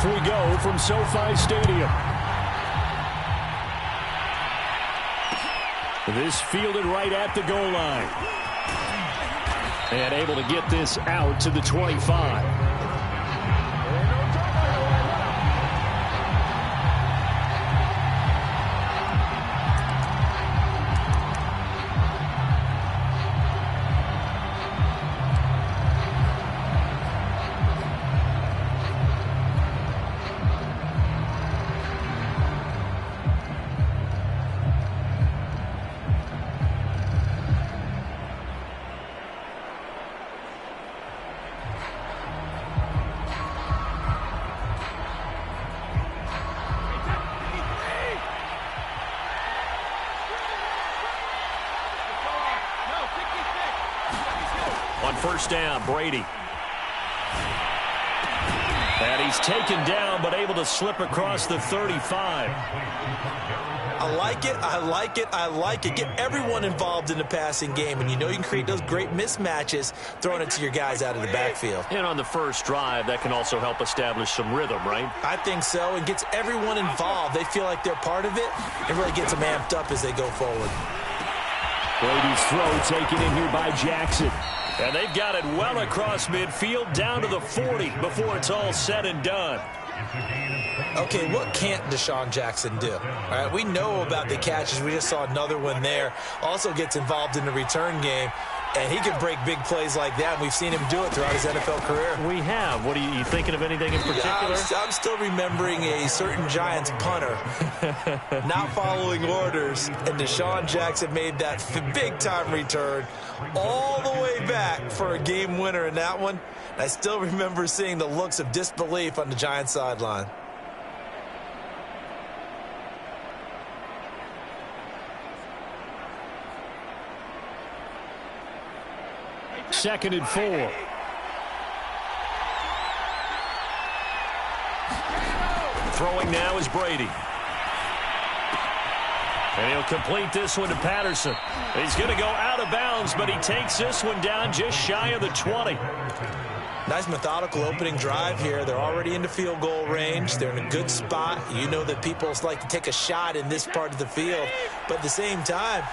Off we go from SoFi Stadium. This fielded right at the goal line. And able to get this out to the 25. On first down, Brady. And he's taken down, but able to slip across the 35. I like it, I like it, I like it. Get everyone involved in the passing game, and you know you can create those great mismatches throwing it to your guys out of the backfield. And on the first drive, that can also help establish some rhythm, right? I think so, and gets everyone involved. They feel like they're part of it, and really gets them amped up as they go forward. Brady's throw taken in here by Jackson. And they've got it well across midfield down to the 40 before it's all said and done. Okay, what can't Deshaun Jackson do? All right, we know about the catches. We just saw another one there. Also gets involved in the return game, and he can break big plays like that. And we've seen him do it throughout his NFL career. We have. What are you thinking of anything in particular? I'm still remembering a certain Giants punter not following orders, and Deshaun Jackson made that big-time return all the way back for a game winner in that one. I still remember seeing the looks of disbelief on the Giants sideline. Second and 4. Throwing now is Brady. And he'll complete this one to Patterson. He's going to go out of bounds, but he takes this one down just shy of the 20. Nice methodical opening drive here. They're already into field goal range. They're in a good spot. You know that people like to take a shot in this part of the field. But at the same time,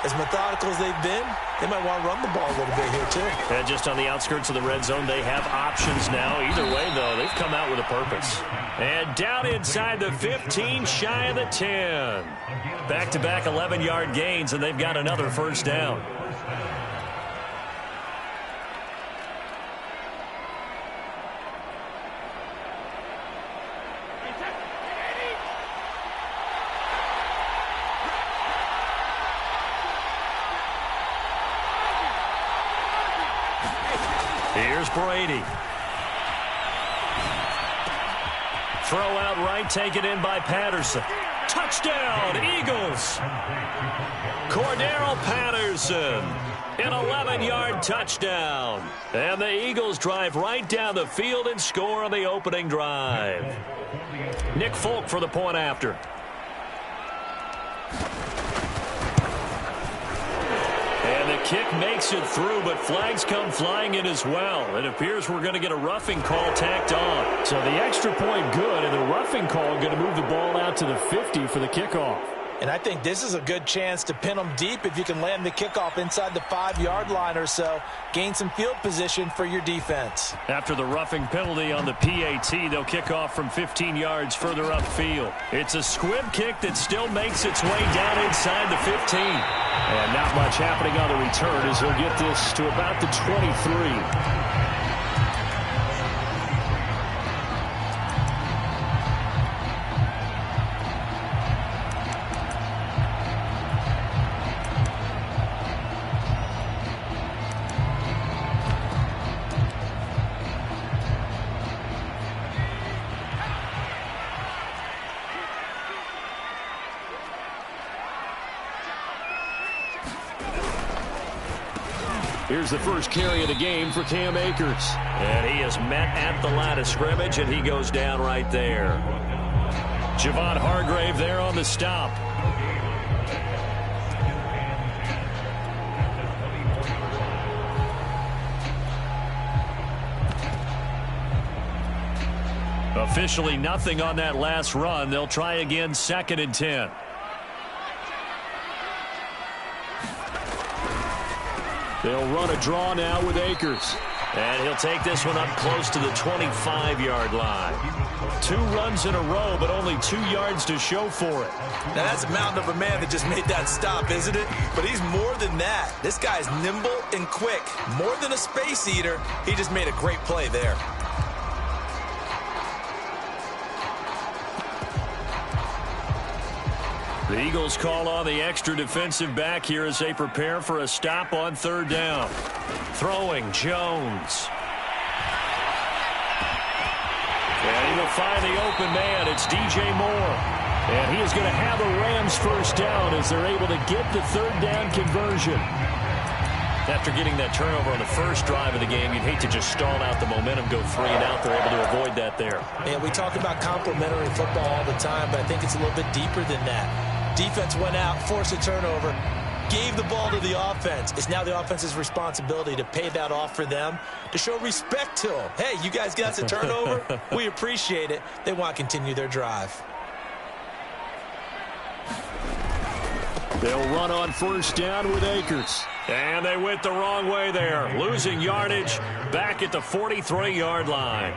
as methodical as they've been, they might want to run the ball a little bit here too. And just on the outskirts of the red zone, they have options now. Either way, though, they've come out with a purpose. And down inside the 15, shy of the 10. Back-to-back 11-yard gains, and they've got another first down. Here's Brady. Throw out right, taken in by Patterson. Touchdown, Eagles. Cordero Patterson, an 11-yard touchdown. And the Eagles drive right down the field and score on the opening drive. Nick Folk for the point after. And the kick makes it through, but flags come flying in as well. It appears we're going to get a roughing call tacked on. So the extra point good, and the roughing call going to move the ball out to the 50 for the kickoff. And I think this is a good chance to pin them deep if you can land the kickoff inside the 5-yard line or so. Gain some field position for your defense. After the roughing penalty on the PAT, they'll kick off from 15 yards further upfield. It's a squib kick that still makes its way down inside the 15. And not much happening on the return as he'll get this to about the 23. Here's the first carry of the game for Cam Akers. And he is met at the line of scrimmage, and he goes down right there. Javon Hargrave there on the stop. A Officially nothing on that last run. They'll try again, 2nd and 10. They'll run a draw now with Akers. And he'll take this one up close to the 25-yard line. 2 runs in a row, but only 2 yards to show for it. Now, that's a mountain of a man that just made that stop, isn't it? But he's more than that. This guy's nimble and quick. More than a space eater, he just made a great play there. The Eagles call on the extra defensive back here as they prepare for a stop on 3rd down. Throwing, Jones. And he will find the open man. It's DJ Moore. And he is going to have a Rams first down as they're able to get the 3rd down conversion. After getting that turnover on the first drive of the game, you'd hate to just stall out the momentum, go 3 and out. They're able to avoid that there. Yeah, we talk about complementary football all the time, but I think it's a little bit deeper than that. Defense went out, forced a turnover, gave the ball to the offense. It's now the offense's responsibility to pay that off for them, to show respect to them. Hey, you guys got the turnover? We appreciate it. They want to continue their drive. They'll run on 1st down with Akers. And they went the wrong way there. Losing yardage back at the 43-yard line.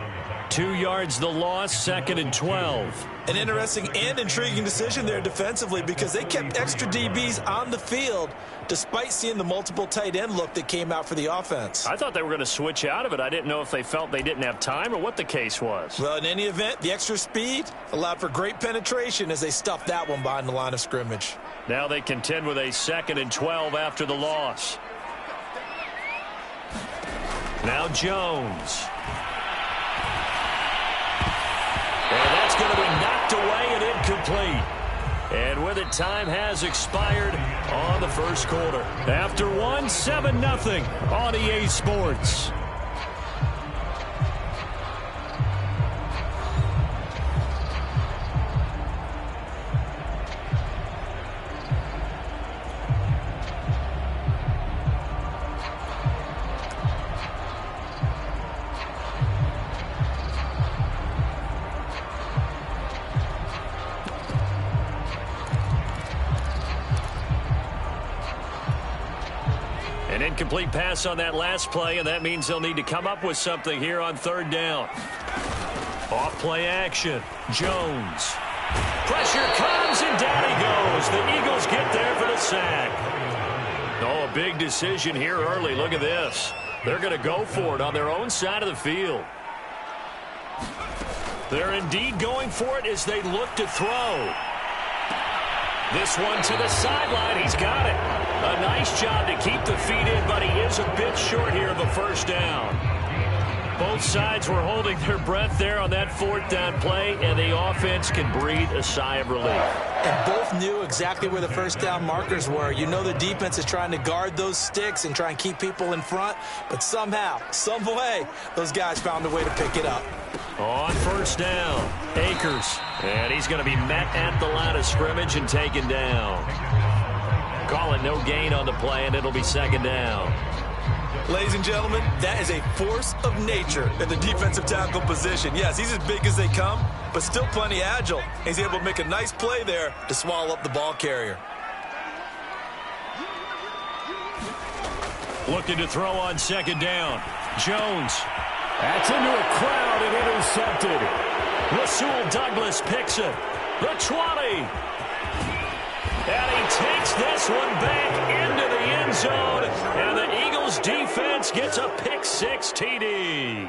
2 yards the loss, 2nd and 12. An interesting and intriguing decision there defensively because they kept extra DBs on the field despite seeing the multiple tight end look that came out for the offense. I thought they were going to switch out of it. I didn't know if they felt they didn't have time or what the case was. Well, in any event, the extra speed allowed for great penetration as they stuffed that one behind the line of scrimmage. Now they contend with a 2nd and 12 after the loss. Now Jones. And that's going to be knocked away and incomplete. And with it, time has expired on the first quarter. After 7-0 on EA Sports. An incomplete pass on that last play, and that means they'll need to come up with something here on 3rd down. Off play action. Jones. Pressure comes, and down he goes. The Eagles get there for the sack. Oh, a big decision here early. Look at this. They're going to go for it on their own side of the field. They're indeed going for it as they look to throw. This one to the sideline. He's got it. A nice job to keep the feet in, but he is a bit short here of a first down. Both sides were holding their breath there on that 4th down play, and the offense can breathe a sigh of relief. And both knew exactly where the first down markers were. You know the defense is trying to guard those sticks and try and keep people in front, but somehow, some way, those guys found a way to pick it up. On 1st down, Akers. And he's going to be met at the line of scrimmage and taken down. Call it no gain on the play, and it'll be 2nd down. Ladies and gentlemen, that is a force of nature in the defensive tackle position. Yes, he's as big as they come, but still plenty agile. He's able to make a nice play there to swallow up the ball carrier. Looking to throw on 2nd down. Jones. That's into a crowd and intercepted. Rasul Douglas picks it. The 20. And he takes this one back into the end zone. And the Eagles defense gets a pick-6 TD.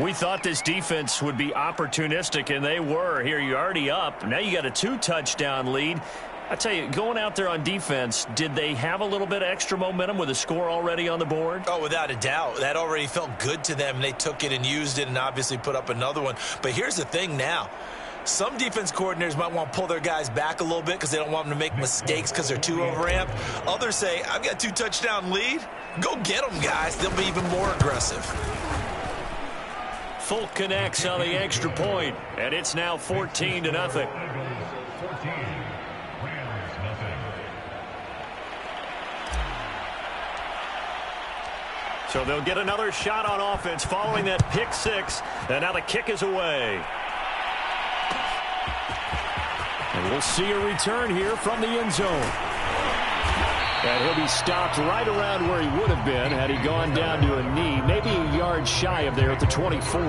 We thought this defense would be opportunistic, and they were. Here, you're already up. Now you got a 2-touchdown lead. I tell you, going out there on defense, did they have a little bit of extra momentum with a score already on the board? Oh, without a doubt. That already felt good to them. They took it and used it and obviously put up another one. But here's the thing now. Some defense coordinators might want to pull their guys back a little bit because they don't want them to make mistakes because they're too overamped. Others say, I've got a 2-touchdown lead. Go get them, guys. They'll be even more aggressive. Folk connects on the extra point, and it's now 14-0. So they'll get another shot on offense following that pick six. And now the kick is away. And we'll see a return here from the end zone. And he'll be stopped right around where he would have been had he gone down to a knee, maybe a yard shy of there at the 24.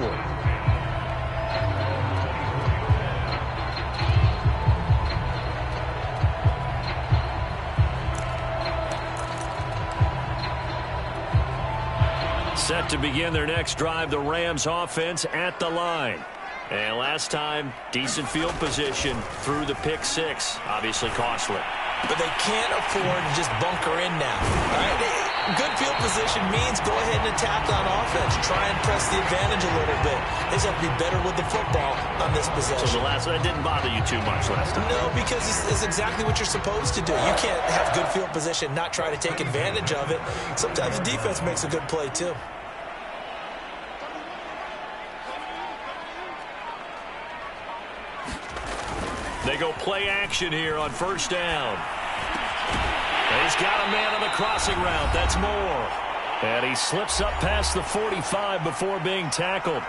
Set to begin their next drive, the Rams offense at the line. And last time, decent field position through the pick six, obviously costly. But they can't afford to just bunker in now. All right? Good field position means go ahead and attack on offense. Try and press the advantage a little bit. They just have to be better with the football on this possession. So the last one didn't bother you too much last time? No, because it's exactly what you're supposed to do. You can't have good field position, not try to take advantage of it. Sometimes the defense makes a good play, too. They go play action here on first down. And he's got a man on the crossing route. That's Moore. And he slips up past the 45 before being tackled.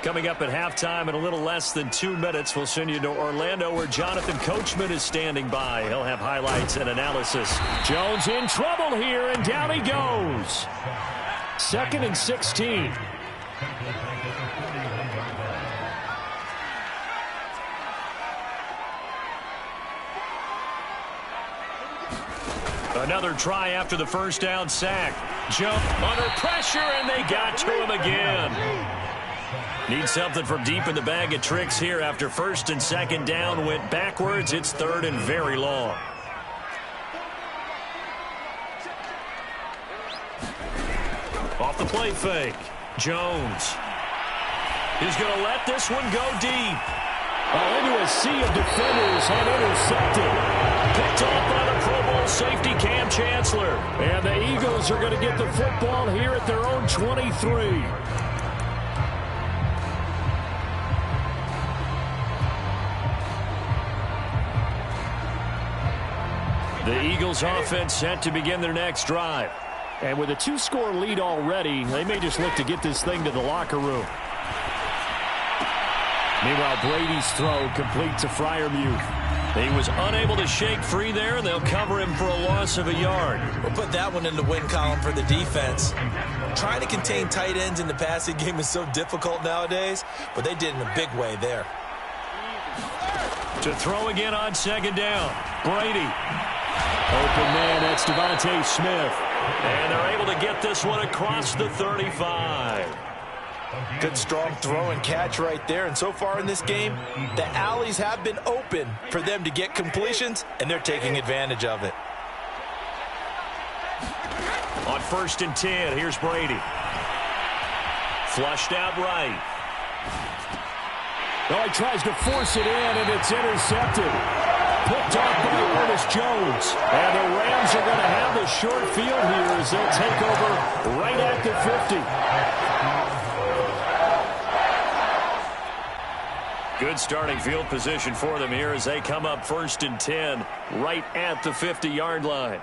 Coming up at halftime in a little less than 2 minutes, we'll send you to Orlando where Jonathan Coachman is standing by. He'll have highlights and analysis. Jones in trouble here, and down he goes. 2nd and 16. Another try after the first down sack. Jump under pressure, and they got to him again. Need something from deep in the bag of tricks here after 1st and 2nd down went backwards. It's 3rd and very long. Off the play fake. Jones. He's going to let this one go deep. Into a sea of defenders and intercepted. Picked off by the Pro Bowl safety Cam Chancellor. And the Eagles are going to get the football here at their own 23. The Eagles offense set to begin their next drive. And with a 2-score lead already, they may just look to get this thing to the locker room. Meanwhile, Brady's throw complete to Freiermuth. He was unable to shake free there, and they'll cover him for a loss of a yard. We'll put that one in the win column for the defense. Trying to contain tight ends in the passing game is so difficult nowadays, but they did in a big way there. To throw again on 2nd down. Brady. Open man, that's Devontae Smith. And they're able to get this one across the 35. Good strong throw and catch right there. And so far in this game, the alleys have been open for them to get completions, and they're taking advantage of it. On 1st and 10, here's Brady. Flushed out right. Oh, he tries to force it in, and it's intercepted. Picked off by Ernest Jones. And the Rams are going to have the short field here as they'll take over right at the 50. Good starting field position for them here as they come up 1st and 10 right at the 50-yard line.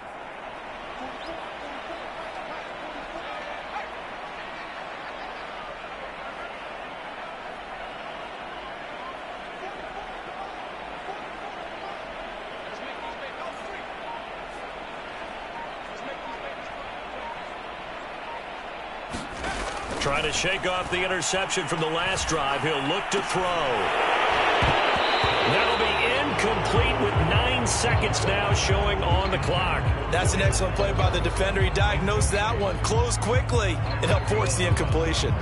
Trying to shake off the interception from the last drive. He'll look to throw. That'll be incomplete with 9 seconds now showing on the clock. That's an excellent play by the defender. He diagnosed that one, closed quickly, and helped force the incompletion.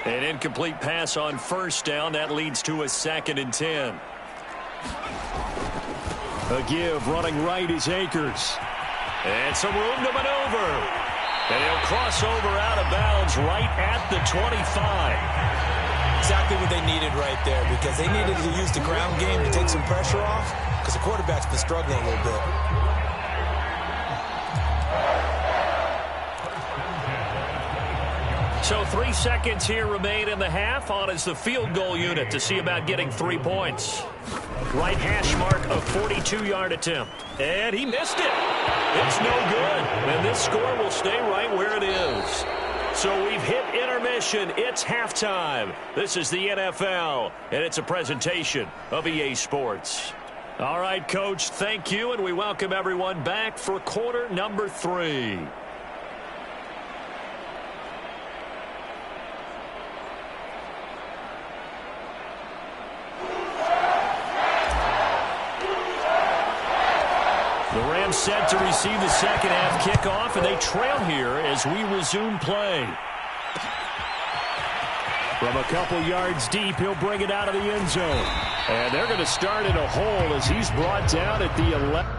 An incomplete pass on 1st down. That leads to a 2nd and 10. A give running right is Akers. And some room to maneuver. And he'll cross over out of bounds right at the 25. Exactly what they needed right there, because they needed to use the ground game to take some pressure off, because the quarterback's been struggling a little bit. So 3 seconds here remain in the half. On is the field goal unit to see about getting 3 points. Right hash mark, a 42-yard attempt. And he missed it. It's no good. And this score will stay right where it is. So we've hit intermission. It's halftime. This is the NFL, and it's a presentation of EA Sports. All right, Coach, thank you, and we welcome everyone back for quarter number 3. The Rams set to receive the second half kickoff, and they trail here as we resume play. From a couple yards deep, he'll bring it out of the end zone. And they're going to start in a hole as he's brought down at the 11.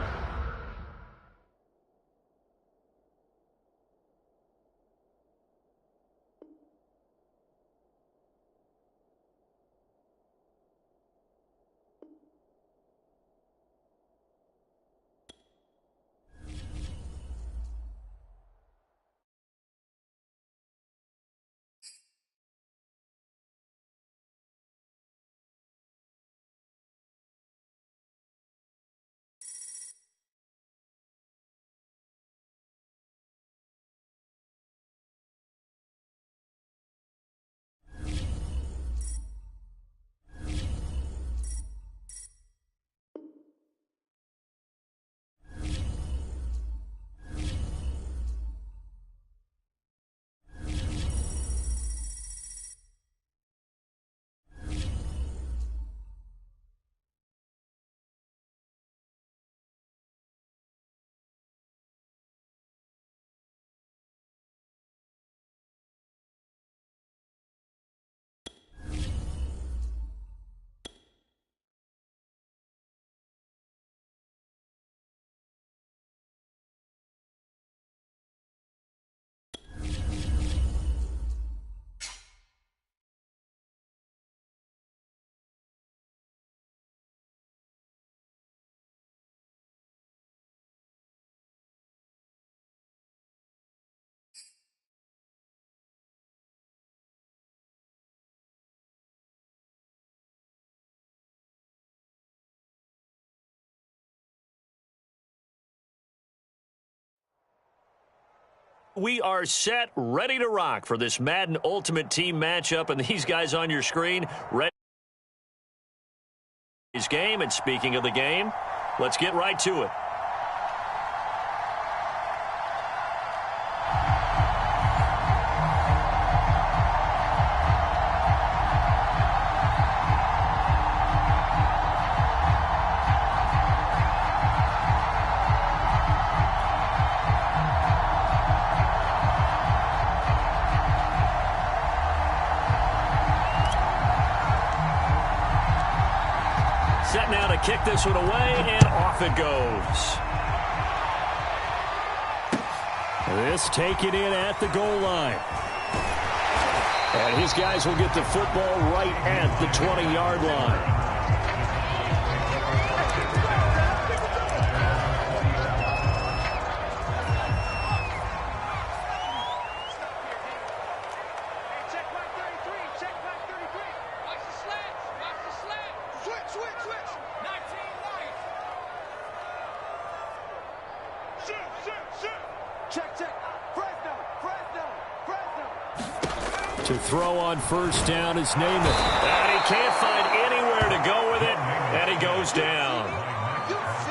We are set, ready to rock for this Madden Ultimate Team matchup, and these guys on your screen ready for this game. And speaking of the game, let's get right to it. Set now to kick this one away, and off it goes. This taken in at the goal line. And his guys will get the football right at the 20-yard line. To throw on first down is Namath. And he can't find anywhere to go with it, and he goes down.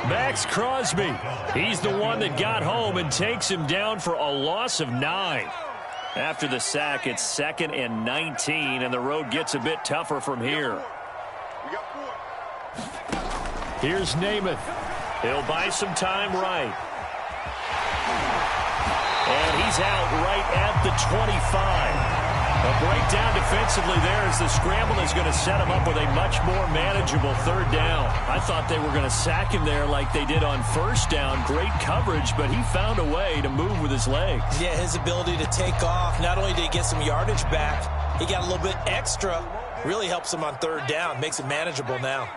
Max Crosby, he's the one that got home and takes him down for a loss of 9. After the sack, it's 2nd and 19, and the road gets a bit tougher from here. Here's Namath. He'll buy some time right. And he's out right at the 25. A breakdown defensively there as the scramble is going to set him up with a much more manageable third down. I thought they were going to sack him there like they did on first down. Great coverage, but he found a way to move with his legs. Yeah, his ability to take off, not only did he get some yardage back, he got a little bit extra. Really helps him on third down, makes it manageable now.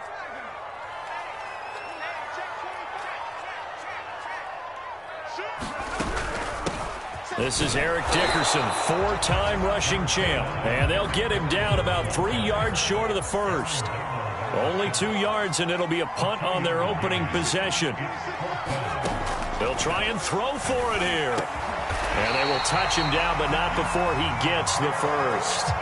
This is Eric Dickerson, four-time rushing champ. And they'll get him down about 3 yards short of the first. Only 2 yards, and it'll be a punt on their opening possession. They'll try and throw for it here. And they will touch him down, but not before he gets the first.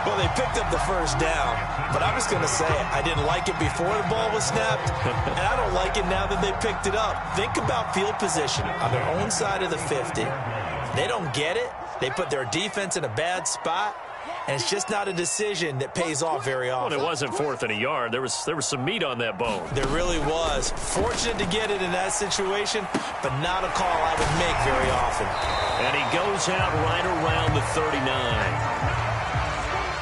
Well, they picked up the first down, but I'm just going to say it. I didn't like it before the ball was snapped, and I don't like it now that they picked it up. Think about field position on their own side of the 50. They don't get it. They put their defense in a bad spot, and it's just not a decision that pays off very often. Well, it wasn't 4th and a yard. There was some meat on that bone. There really was. Fortunate to get it in that situation, but not a call I would make very often. And he goes out right around the 39.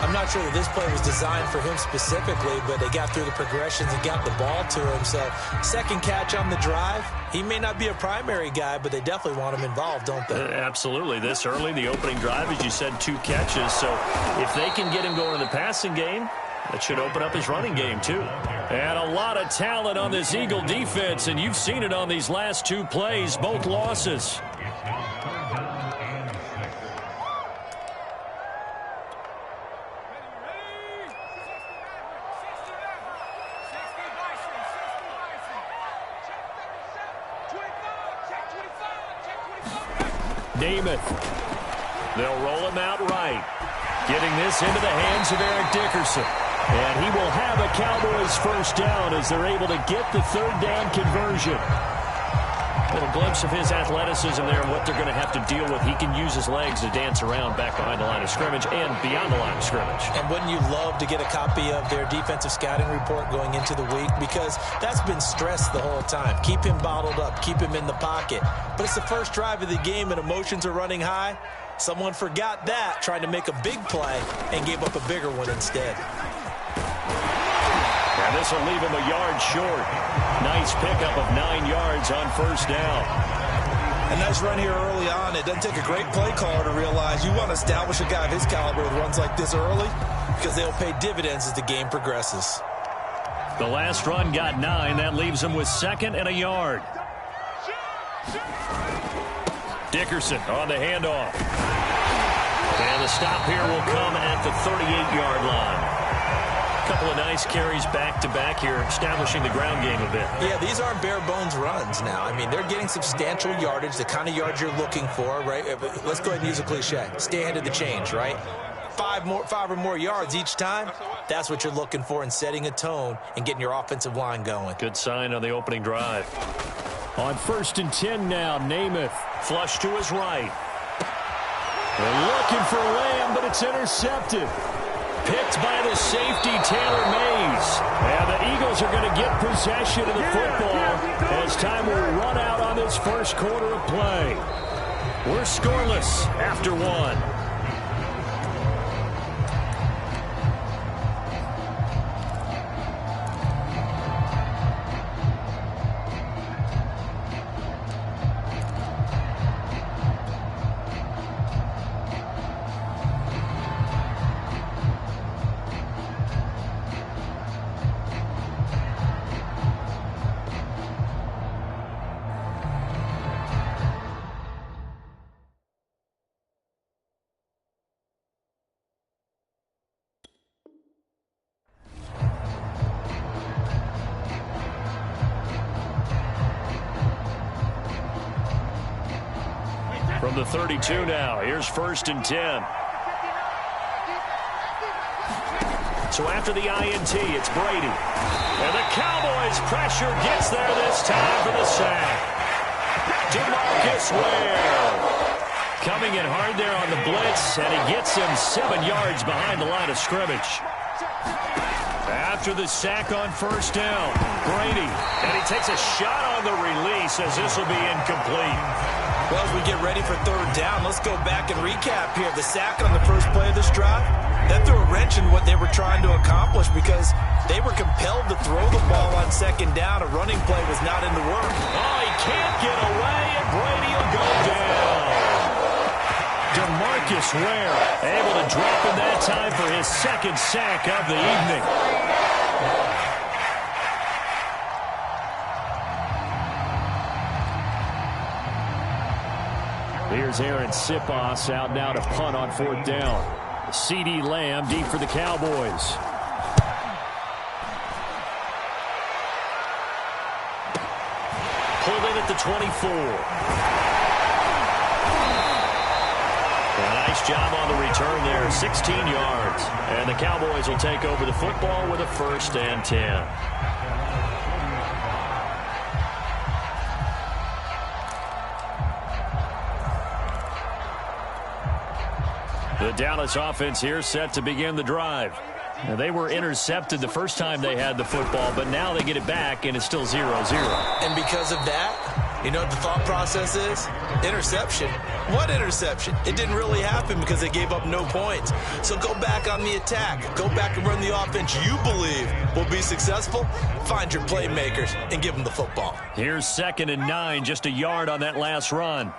I'm not sure that this play was designed for him specifically, but they got through the progressions and got the ball to him. So second catch on the drive. He may not be a primary guy, but they definitely want him involved, don't they? Absolutely. This early, the opening drive, as you said, 2 catches. So if they can get him going in the passing game, that should open up his running game, too. And a lot of talent on this Eagle defense, and you've seen it on these last 2 plays, both losses. Namath. They'll roll him out right. Getting this into the hands of Eric Dickerson. And he will have a Cowboys first down as they're able to get the third down conversion. A little glimpse of his athleticism there and what they're going to have to deal with. He can use his legs to dance around back behind the line of scrimmage and beyond the line of scrimmage. And wouldn't you love to get a copy of their defensive scouting report going into the week? Because that's been stressed the whole time. Keep him bottled up. Keep him in the pocket. But it's the first drive of the game and emotions are running high. Someone forgot that, trying to make a big play, and gave up a bigger one instead. And this will leave him a yard short. Nice pickup of 9 yards on first down. A nice run here early on. It doesn't take a great play caller to realize you want to establish a guy of his caliber with runs like this early because they'll pay dividends as the game progresses. The last run got 9. That leaves him with 2nd and a yard. Dickerson on the handoff. And the stop here will come at the 38-yard line. Couple of nice carries back-to-back here, establishing the ground game a bit. Yeah, these aren't bare-bones runs now. I mean, they're getting substantial yardage, the kind of yards you're looking for, right? Let's go ahead and use a cliche. Stay ahead of the change, right? 5 or more yards each time, that's what you're looking for in setting a tone and getting your offensive line going. Good sign on the opening drive. On 1st and 10 now, Namath. Flush to his right. They're looking for Lamb, but it's intercepted. Picked by the safety, Taylor Mays. And the Eagles are going to get possession of the football as time will run out on this first quarter of play. We're scoreless after 1. From the 32 now, here's 1st and 10. So after the INT, it's Brady. And the Cowboys pressure gets there this time for the sack. DeMarcus Ware coming in hard there on the blitz, and he gets him 7 yards behind the line of scrimmage. After the sack on 1st down, Brady, and he takes a shot on the release as this will be incomplete. Well, as we get ready for third down, let's go back and recap here. The sack on the first play of this drive, that threw a wrench in what they were trying to accomplish because they were compelled to throw the ball on second down. A running play was not in the work. Oh, he can't get away, and Brady will go down. DeMarcus Ware able to drop in that time for his second sack of the evening. Here's Aaron Sipos out now to punt on fourth down. CeeDee Lamb deep for the Cowboys. Pulled in at the 24. A nice job on the return there, 16 yards. And the Cowboys will take over the football with a 1st and 10. The Dallas offense here set to begin the drive. Now, they were intercepted the first time they had the football, but now they get it back, and it's still 0-0. And because of that, you know what the thought process is? Interception. What interception? It didn't really happen because they gave up no points. So go back on the attack. Go back and run the offense you believe will be successful. Find your playmakers and give them the football. Here's 2nd and 9, just a yard on that last run.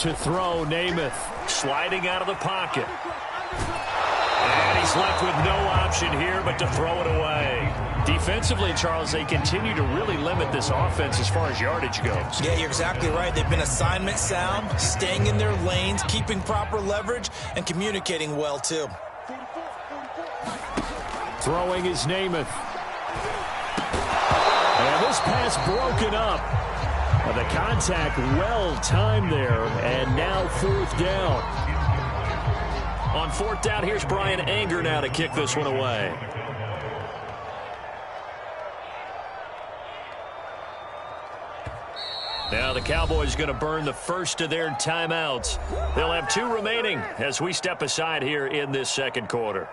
To throw, Namath sliding out of the pocket. And he's left with no option here but to throw it away. Defensively, Charles, they continue to really limit this offense as far as yardage goes. Yeah, you're exactly right. They've been assignment sound, staying in their lanes, keeping proper leverage, and communicating well, too. Throwing is Namath. And this pass broken up. The contact well timed there, and now 4th down. On 4th down, here's Brian Anger now to kick this one away. Now the Cowboys going to burn the first of their timeouts. They'll have 2 remaining as we step aside here in this second quarter.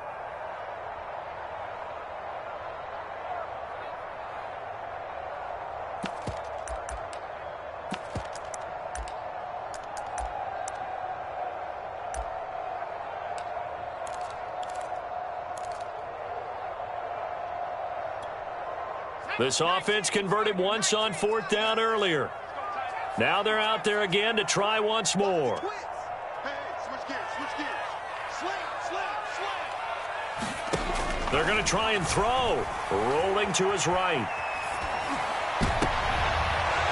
This offense converted once on 4th down earlier. Now they're out there again to try once more. They're going to try and throw. Rolling to his right.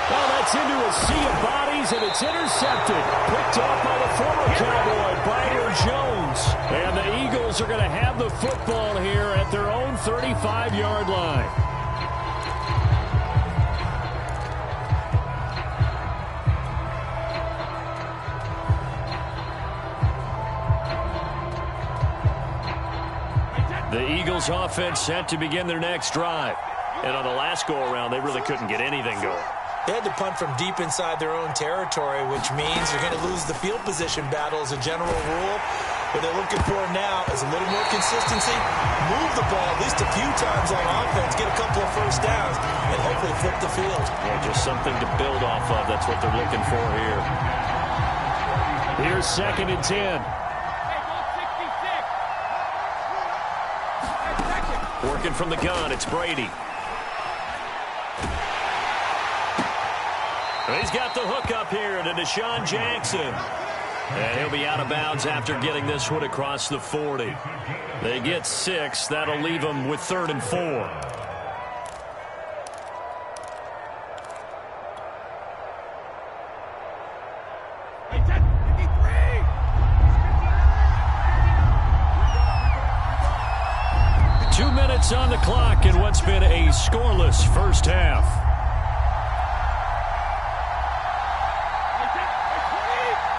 Well, that's into a sea of bodies, and it's intercepted. Picked off by the former Cowboy, Byron Jones. And the Eagles are going to have the football here at their own 35-yard line. The Eagles offense set to begin their next drive. And on the last go-around, they really couldn't get anything going. They had to punt from deep inside their own territory, which means you're going to lose the field position battle as a general rule. What they're looking for now is a little more consistency, move the ball at least a few times on offense, get a couple of first downs, and hopefully flip the field. Yeah, just something to build off of. That's what they're looking for here. Here's 2nd and 10. Working from the gun, it's Brady. He's got the hook up here to Deshaun Jackson. And he'll be out of bounds after getting this one across the 40. They get 6. That'll leave them with 3rd and 4. On the clock in what's been a scoreless first half.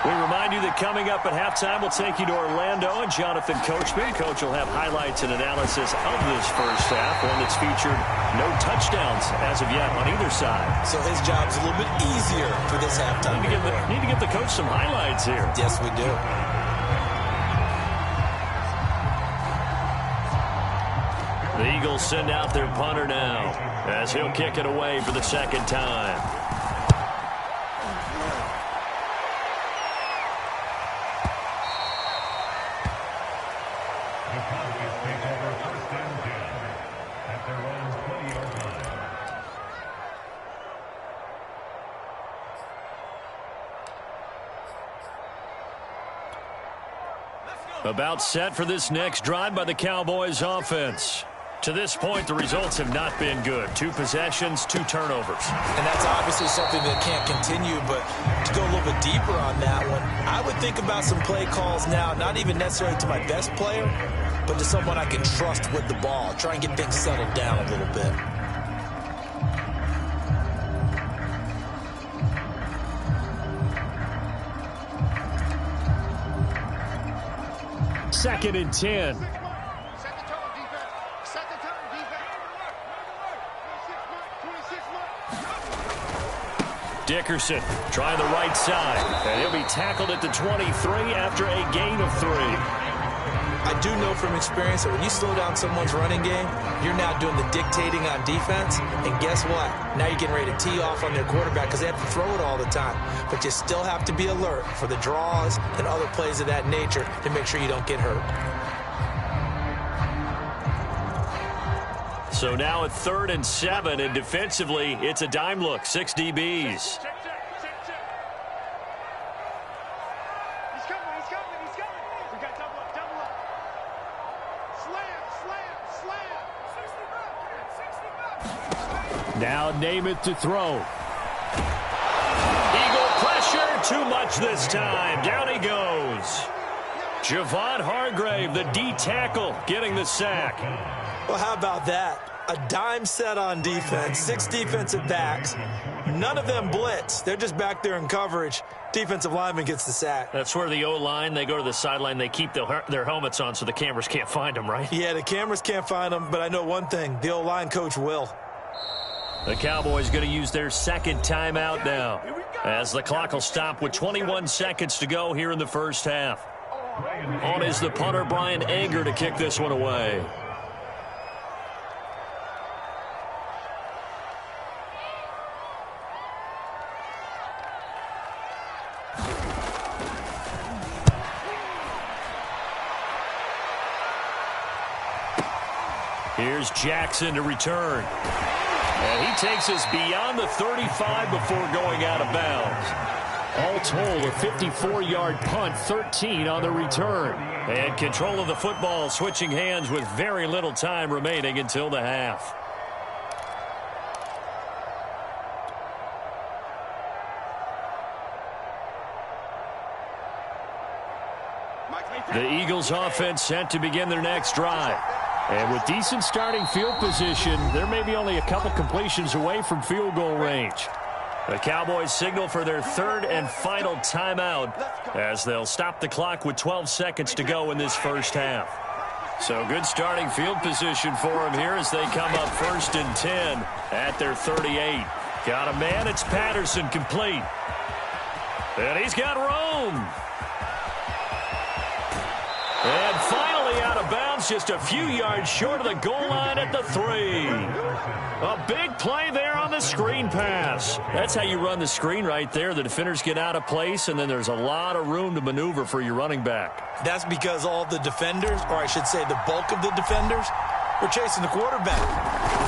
We remind you that coming up at halftime, we'll take you to Orlando and Jonathan Coachman. Coach will have highlights and analysis of this first half, one that's featured no touchdowns as of yet on either side. So his job's a little bit easier for this halftime. Need to give the coach some highlights here. Yes, we do. The Eagles send out their punter now as he'll kick it away for the second time. About set for this next drive by the Cowboys offense. To this point, the results have not been good. 2 possessions, 2 turnovers. And that's obviously something that can't continue, but to go a little bit deeper on that one, I would think about some play calls now, not even necessarily to my best player, but to someone I can trust with the ball. Try and get things settled down a little bit. Second and 10. Dickerson trying the right side, and he'll be tackled at the 23 after a gain of 3. I do know from experience that when you slow down someone's running game, you're now doing the dictating on defense, and guess what? Now you're getting ready to tee off on their quarterback because they have to throw it all the time. But you still have to be alert for the draws and other plays of that nature to make sure you don't get hurt. So now at 3rd and 7, and defensively, it's a dime look, 6 DBs. Now Namath to throw. Eagle pressure, too much this time. Down he goes. Javon Hargrave, the D tackle, getting the sack. Well, how about that? A dime set on defense, 6 defensive backs. None of them blitz. They're just back there in coverage. Defensive lineman gets the sack. That's where the O-line, they go to the sideline, they keep their helmets on so the cameras can't find them, right? Yeah, the cameras can't find them, but I know one thing. The O-line coach will. The Cowboys going to use their second timeout now as the clock will stop with 21 seconds to go here in the first half. On is the punter, Brian Anger, to kick this one away. Here's Jackson to return. And he takes us beyond the 35 before going out of bounds. All told, a 54-yard punt, 13 on the return. And control of the football switching hands with very little time remaining until the half. The Eagles offense set to begin their next drive. And with decent starting field position, there may be only a couple completions away from field goal range. The Cowboys signal for their 3rd and final timeout as they'll stop the clock with 12 seconds to go in this first half. So good starting field position for them here as they come up 1st and 10 at their 38. Got a man, it's Patterson, complete. And he's got room. And finally out of bounds, just a few yards short of the goal line at the 3. A big play there on the screen pass. That's how you run the screen right there. The defenders get out of place, and then there's a lot of room to maneuver for your running back. That's because all the defenders, or I should say the bulk of the defenders, were chasing the quarterback.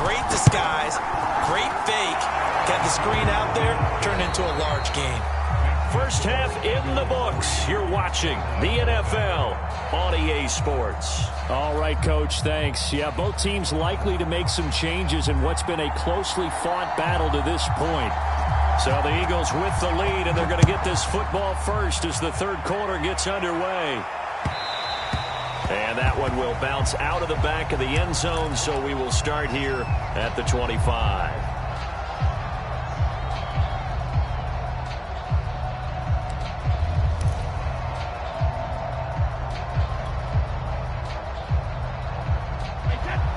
Great disguise, great fake. Got the screen out there, turned into a large gain. First half in the books. You're watching the NFL on EA Sports. All right, Coach, thanks. Yeah, both teams likely to make some changes in what's been a closely fought battle to this point. So the Eagles with the lead, and they're going to get this football first as the 3rd quarter gets underway. And that one will bounce out of the back of the end zone, so we will start here at the 25.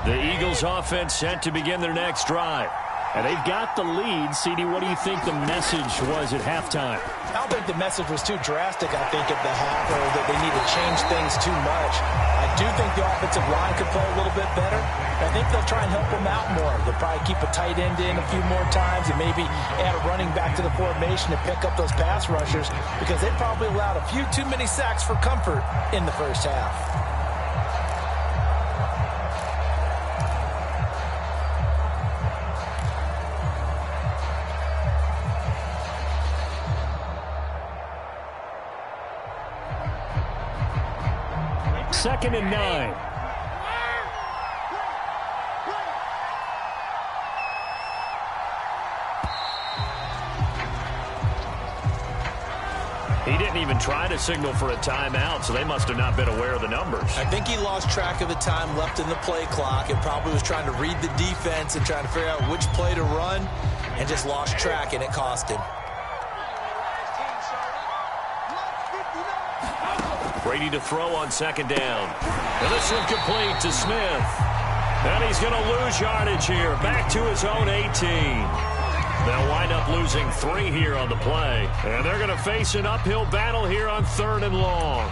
The Eagles offense set to begin their next drive. And they've got the lead. CD, what do you think the message was at halftime? I don't think the message was too drastic, I think, at the half, or that they need to change things too much. I do think the offensive line could play a little bit better. I think they'll try and help them out more. They'll probably keep a tight end in a few more times and maybe add a running back to the formation to pick up those pass rushers, because they probably allowed a few too many sacks for comfort in the first half. Second and 9. He didn't even try to signal for a timeout, so they must have not been aware of the numbers. I think he lost track of the time left in the play clock and probably was trying to read the defense and trying to figure out which play to run, and just lost track, and it cost him. Brady to throw on second down. And this one complete to Smith. And he's going to lose yardage here. Back to his own 18. They'll wind up losing 3 here on the play. And they're going to face an uphill battle here on 3rd and long.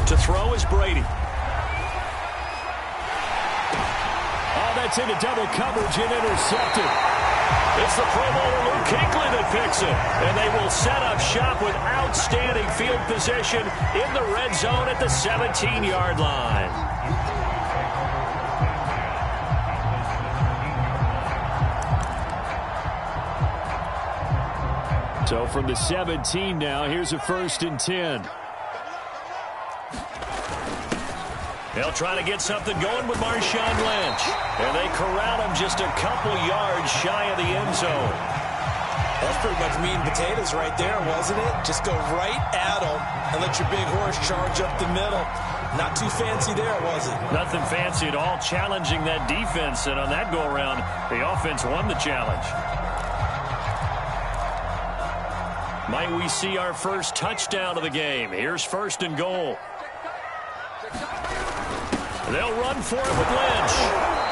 To throw is Brady. Oh, that's into double coverage and intercepted. It's the Pro Bowler Luke Kuechly that picks it. And they will set up shop with outstanding field position in the red zone at the 17-yard line. So from the 17 now, here's a 1st and 10. They'll try to get something going with Marshawn Lynch. And they corral him just a couple yards shy of the end zone. That's pretty much meat and potatoes right there, wasn't it? Just go right at him and let your big horse charge up the middle. Not too fancy there, was it? Nothing fancy at all, challenging that defense. And on that go-around, the offense won the challenge. Might we see our first touchdown of the game? Here's 1st and goal. They'll run for it with Lynch.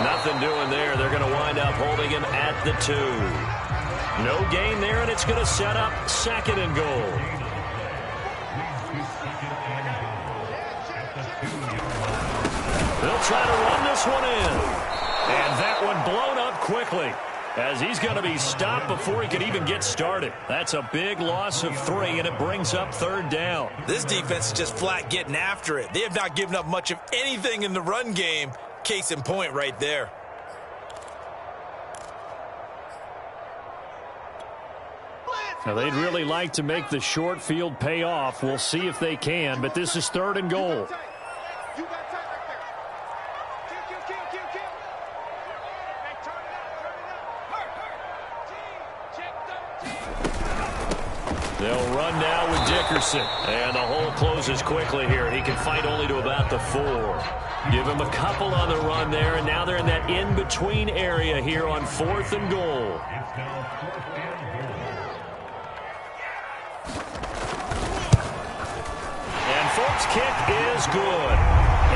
Nothing doing there. They're going to wind up holding him at the 2. No gain there, and it's going to set up 2nd and goal. They'll try to run this one in. And that one blown up quickly, as he's going to be stopped before he can even get started. That's a big loss of 3, and it brings up 3rd down. This defense is just flat getting after it. They have not given up much of anything in the run game. Case in point right there. Now, they'd really like to make the short field pay off. We'll see if they can, but this is 3rd and goal. They'll run now with Dickerson. And the hole closes quickly here. He can fight only to about the 4. Give him a couple on the run there, and now they're in that in-between area here on 4th and goal. And Folks' kick is good.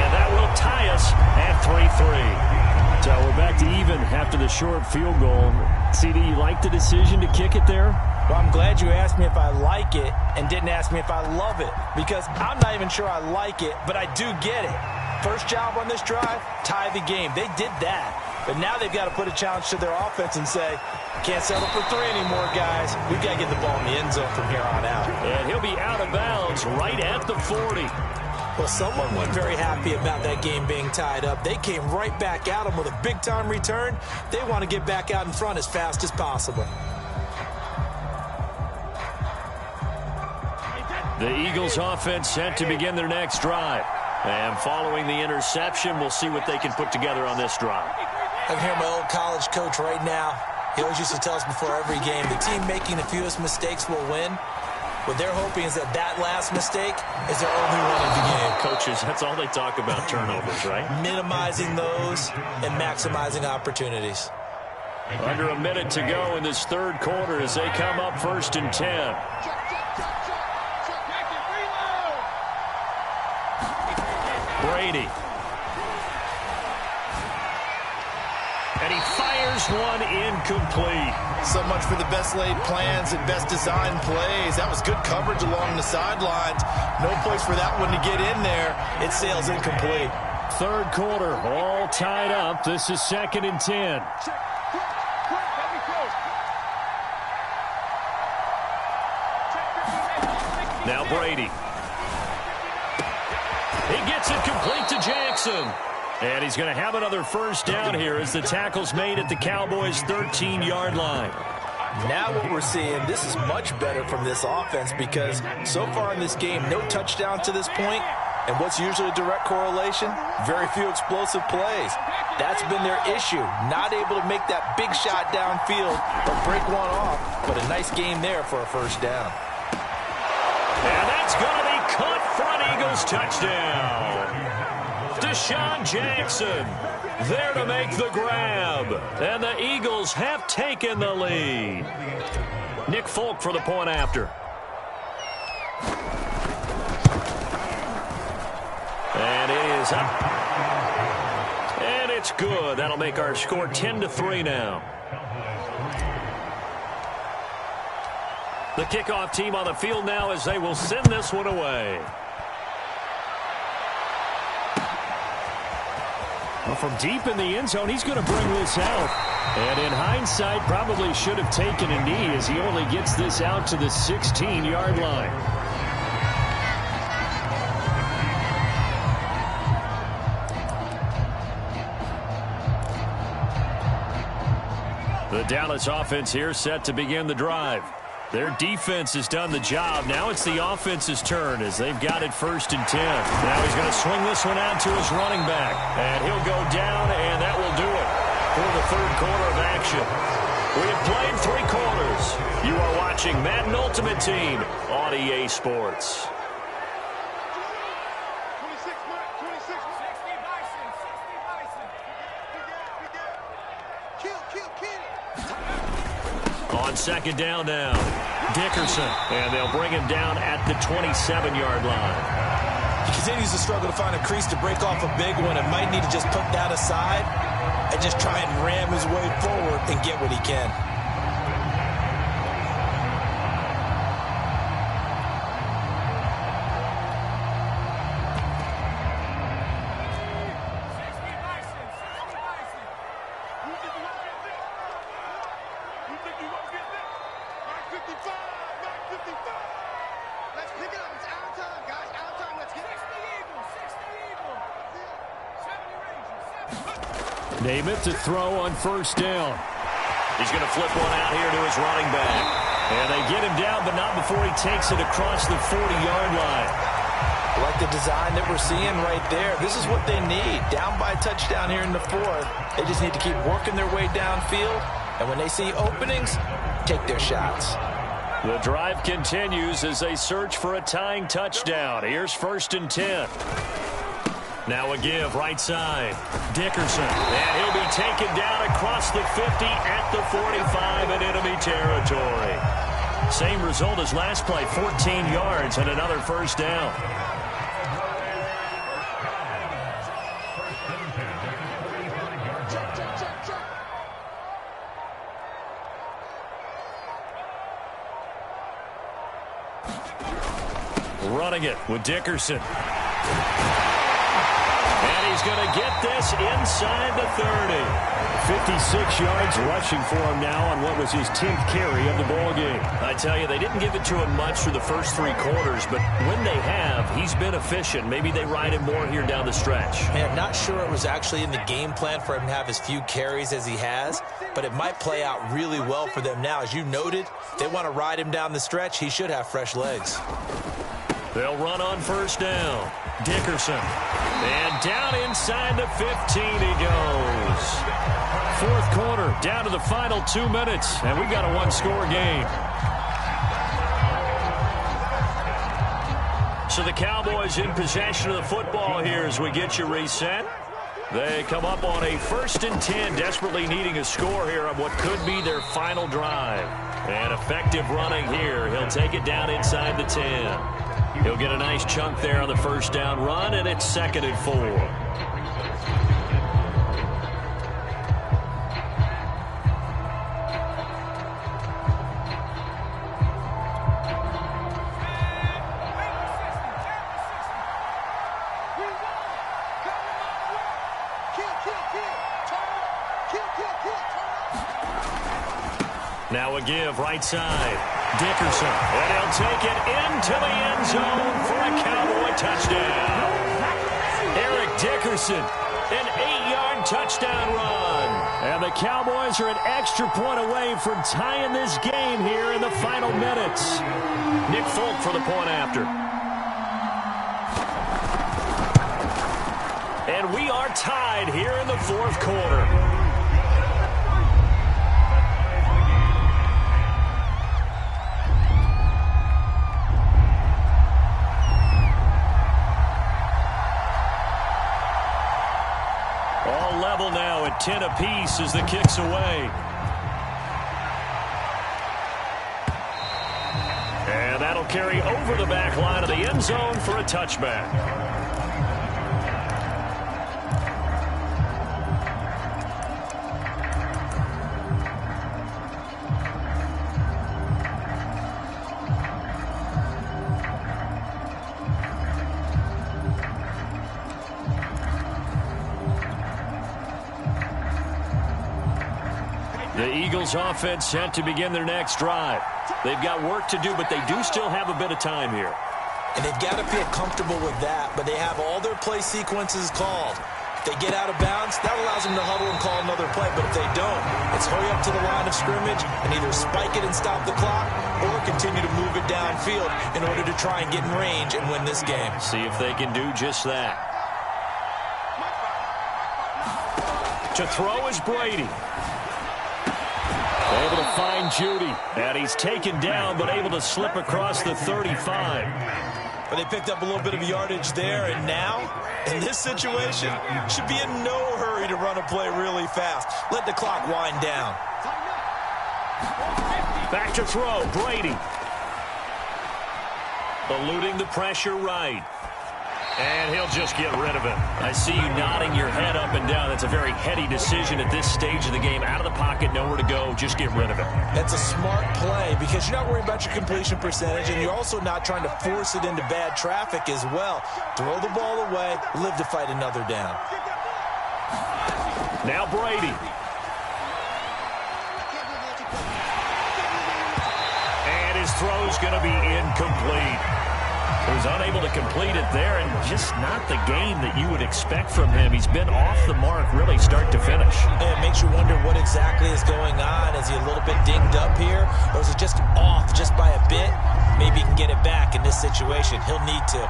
And that will tie us at 3-3. So we're back to even after the short field goal. CD, you like the decision to kick it there? Well, I'm glad you asked me if I like it and didn't ask me if I love it, because I'm not even sure I like it, but I do get it. First job on this drive, tie the game. They did that. But now they've got to put a challenge to their offense and say, can't settle for 3 anymore, guys. We've got to get the ball in the end zone from here on out. And he'll be out of bounds right at the 40. Well, someone wasn't very happy about that game being tied up. They came right back at him with a big-time return. They want to get back out in front as fast as possible. The Eagles offense set to begin their next drive. And following the interception, we'll see what they can put together on this drive. I can hear my old college coach right now. He always used to tell us before every game, the team making the fewest mistakes will win. What they're hoping is that last mistake is their only one of the game. Coaches, that's all they talk about, turnovers, right? Minimizing those and maximizing opportunities. Under a minute to go in this third quarter as they come up 1st and 10. Brady. And he fires one incomplete. So much for the best laid plans and best designed plays. That was good coverage along the sidelines. No place for that one to get in there. It sails incomplete. Third quarter, all tied up. This is 2nd and 10. Now Brady. He gets it complete to Jackson. And he's going to have another first down here as the tackle's made at the Cowboys' 13-yard line. Now what we're seeing, this is much better from this offense because so far in this game, no touchdowns to this point. And what's usually a direct correlation? Very few explosive plays. That's been their issue. Not able to make that big shot downfield or break one off. But a nice game there for a first down. And that's going to be caught for an Eagles touchdown. Deshaun Jackson there to make the grab. And the Eagles have taken the lead. Nick Folk for the point after. And it is up. And it's good. That'll make our score 10-3 now. The kickoff team on the field now as they will send this one away. Well, from deep in the end zone, he's going to bring this out. And in hindsight, probably should have taken a knee as he only gets this out to the 16-yard line. The Dallas offense here set to begin the drive. Their defense has done the job. Now it's the offense's turn as they've got it 1st and 10. Now he's going to swing this one out to his running back. And he'll go down, and that will do it for the third quarter of action. We have played 3 quarters. You are watching Madden Ultimate Team on EA Sports. On 2nd down now, Dickerson, and they'll bring him down at the 27-yard line. He continues to struggle to find a crease to break off a big one and might need to just put that aside and just try and ram his way forward and get what he can. Namath to throw on 1st down. He's going to flip one out here to his running back. And they get him down, but not before he takes it across the 40-yard line. Like the design that we're seeing right there. This is what they need. Down by a touchdown here in the 4th. They just need to keep working their way downfield. And when they see openings, take their shots. The drive continues as they search for a tying touchdown. Here's 1st and 10. Now a give right side. Dickerson. And he'll be taken down across the 50 at the 45 in enemy territory. Same result as last play, 14 yards and another first down. Running it with Dickerson. And he's going to get this inside the 30. 56 yards rushing for him now on what was his 10th carry of the ball game. I tell you, they didn't give it to him much through the first 3 quarters, but when they have, he's been efficient. Maybe they ride him more here down the stretch. Man, not sure it was actually in the game plan for him to have as few carries as he has, but it might play out really well for them now. As you noted, if they want to ride him down the stretch, he should have fresh legs. They'll run on first down. Dickerson. And down inside the 15 he goes. Fourth quarter, down to the final 2 minutes, and we've got a one-score game. So the Cowboys in possession of the football here as we get you reset. They come up on a 1st and 10, desperately needing a score here on what could be their final drive. And effective running here. He'll take it down inside the 10. He'll get a nice chunk there on the 1st down run, and it's 2nd and 4. Now a give right side. Dickerson. And he'll take it into the end zone for a Cowboy touchdown. Eric Dickerson, an 8-yard touchdown run. And the Cowboys are an extra point away from tying this game here in the final minutes. Nick Folk for the point after. And we are tied here in the 4th quarter. Level now at 10 apiece as the kick's away. And that'll carry over the back line of the end zone for a touchback. The Eagles offense set to begin their next drive. They've got work to do, but they do still have a bit of time here. And they've got to feel comfortable with that, but they have all their play sequences called. If they get out of bounds, that allows them to huddle and call another play, but if they don't, it's hurry up to the line of scrimmage and either spike it and stop the clock or continue to move it downfield in order to try and get in range and win this game. See if they can do just that. To throw is Brady. Able to find Judy, and he's taken down, but able to slip across the 35. But they picked up a little bit of yardage there, and now, in this situation, should be in no hurry to run a play really fast. Let the clock wind down. Back to throw, Brady. Eluding the pressure right. And he'll just get rid of it. I see you nodding your head up and down. That's a very heady decision at this stage of the game. Out of the pocket, nowhere to go. Just get rid of it. That's a smart play because you're not worried about your completion percentage, and you're also not trying to force it into bad traffic as well. Throw the ball away, live to fight another down. Now Brady. And his throw's going to be incomplete. He was unable to complete it there, and just not the game that you would expect from him. He's been off the mark really start to finish. It makes you wonder what exactly is going on. Is he a little bit dinged up here, or is it just off just by a bit? Maybe he can get it back in this situation. He'll need to.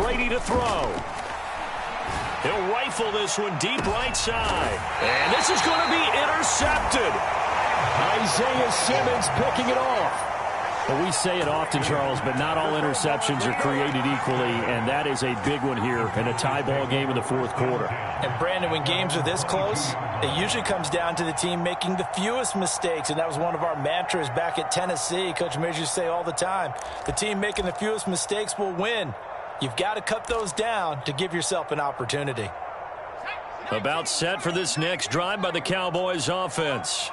Brady to throw. He'll rifle this one deep right side. And this is going to be intercepted. Isaiah Simmons picking it off. Well, we say it often, Charles, but not all interceptions are created equally, and that is a big one here in a tie ball game in the 4th quarter. And, Brandon, when games are this close, it usually comes down to the team making the fewest mistakes, and that was one of our mantras back at Tennessee. Coach Mears used to say all the time, the team making the fewest mistakes will win. You've got to cut those down to give yourself an opportunity. About set for this next drive by the Cowboys offense.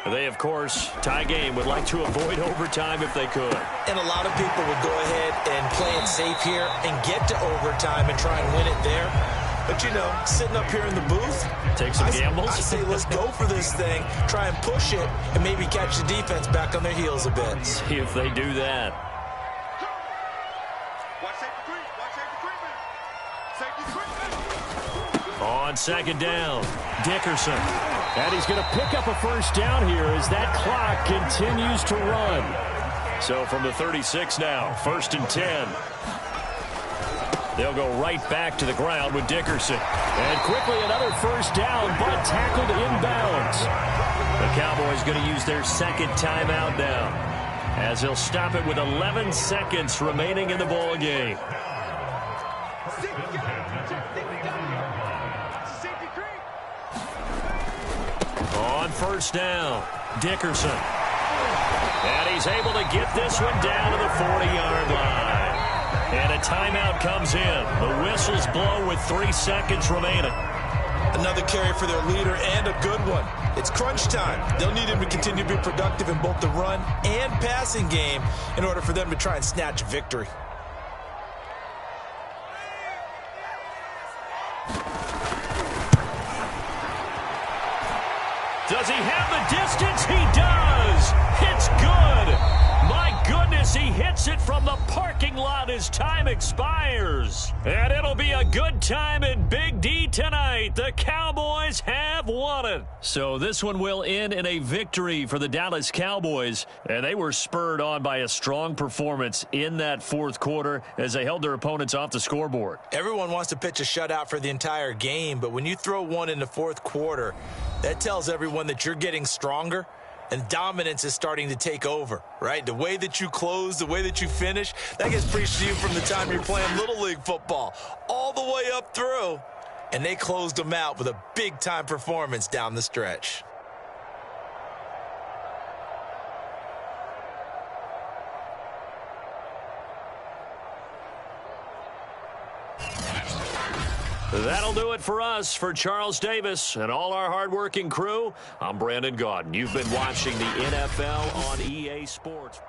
They, of course, tie game, would like to avoid overtime if they could. And a lot of people would go ahead and play it safe here and get to overtime and try and win it there. But, you know, sitting up here in the booth, take some gambles. I say let's go for this thing, try and push it, and maybe catch the defense back on their heels a bit. See if they do that. On 2nd down, Dickerson. And he's going to pick up a 1st down here as that clock continues to run. So from the 36 now, 1st and 10. They'll go right back to the ground with Dickerson. And quickly another first down, but tackled inbounds. The Cowboys going to use their second timeout now, as they'll stop it with 11 seconds remaining in the ball game. On first down, Dickerson. And he's able to get this one down to the 40-yard line. And a timeout comes in. The whistles blow with 3 seconds remaining. Another carry for their leader and a good one. It's crunch time. They'll need him to continue to be productive in both the run and passing game in order for them to try and snatch a victory. Does he have the distance? He does. It's good. My goodness, he hits it from the parking lot as time expires. And it'll be a good time in Big D tonight. The Cowboys have won it. So this one will end in a victory for the Dallas Cowboys. And they were spurred on by a strong performance in that fourth quarter as they held their opponents off the scoreboard. Everyone wants to pitch a shutout for the entire game, but when you throw one in the fourth quarter, that tells everyone that you're getting stronger and dominance is starting to take over, right? The way that you close, the way that you finish, that gets preached to you from the time you're playing Little League football all the way up through. And they closed them out with a big-time performance down the stretch. That'll do it for us. For Charles Davis and all our hardworking crew, I'm Brandon Gaudin. You've been watching the NFL on EA Sports.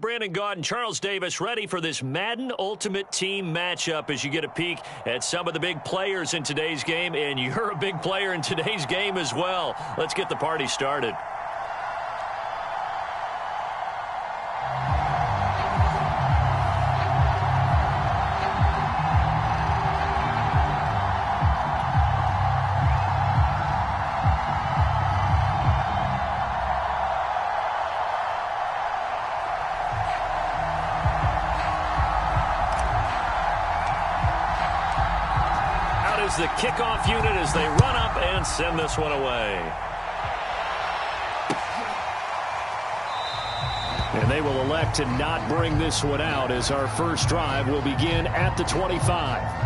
Brandon Gaudin, Charles Davis, ready for this Madden Ultimate Team matchup as you get a peek at some of the big players in today's game, and you're a big player in today's game as well. Let's get the party started. The kickoff unit as they run up and send this one away. And they will elect to not bring this one out as our first drive will begin at the 25.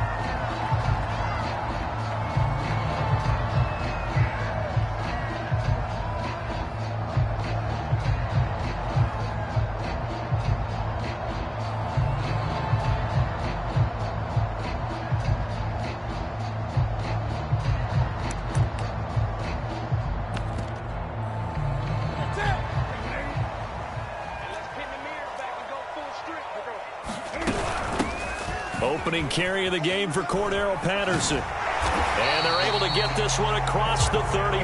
Opening carry of the game for Cordero Patterson. And they're able to get this one across the 35.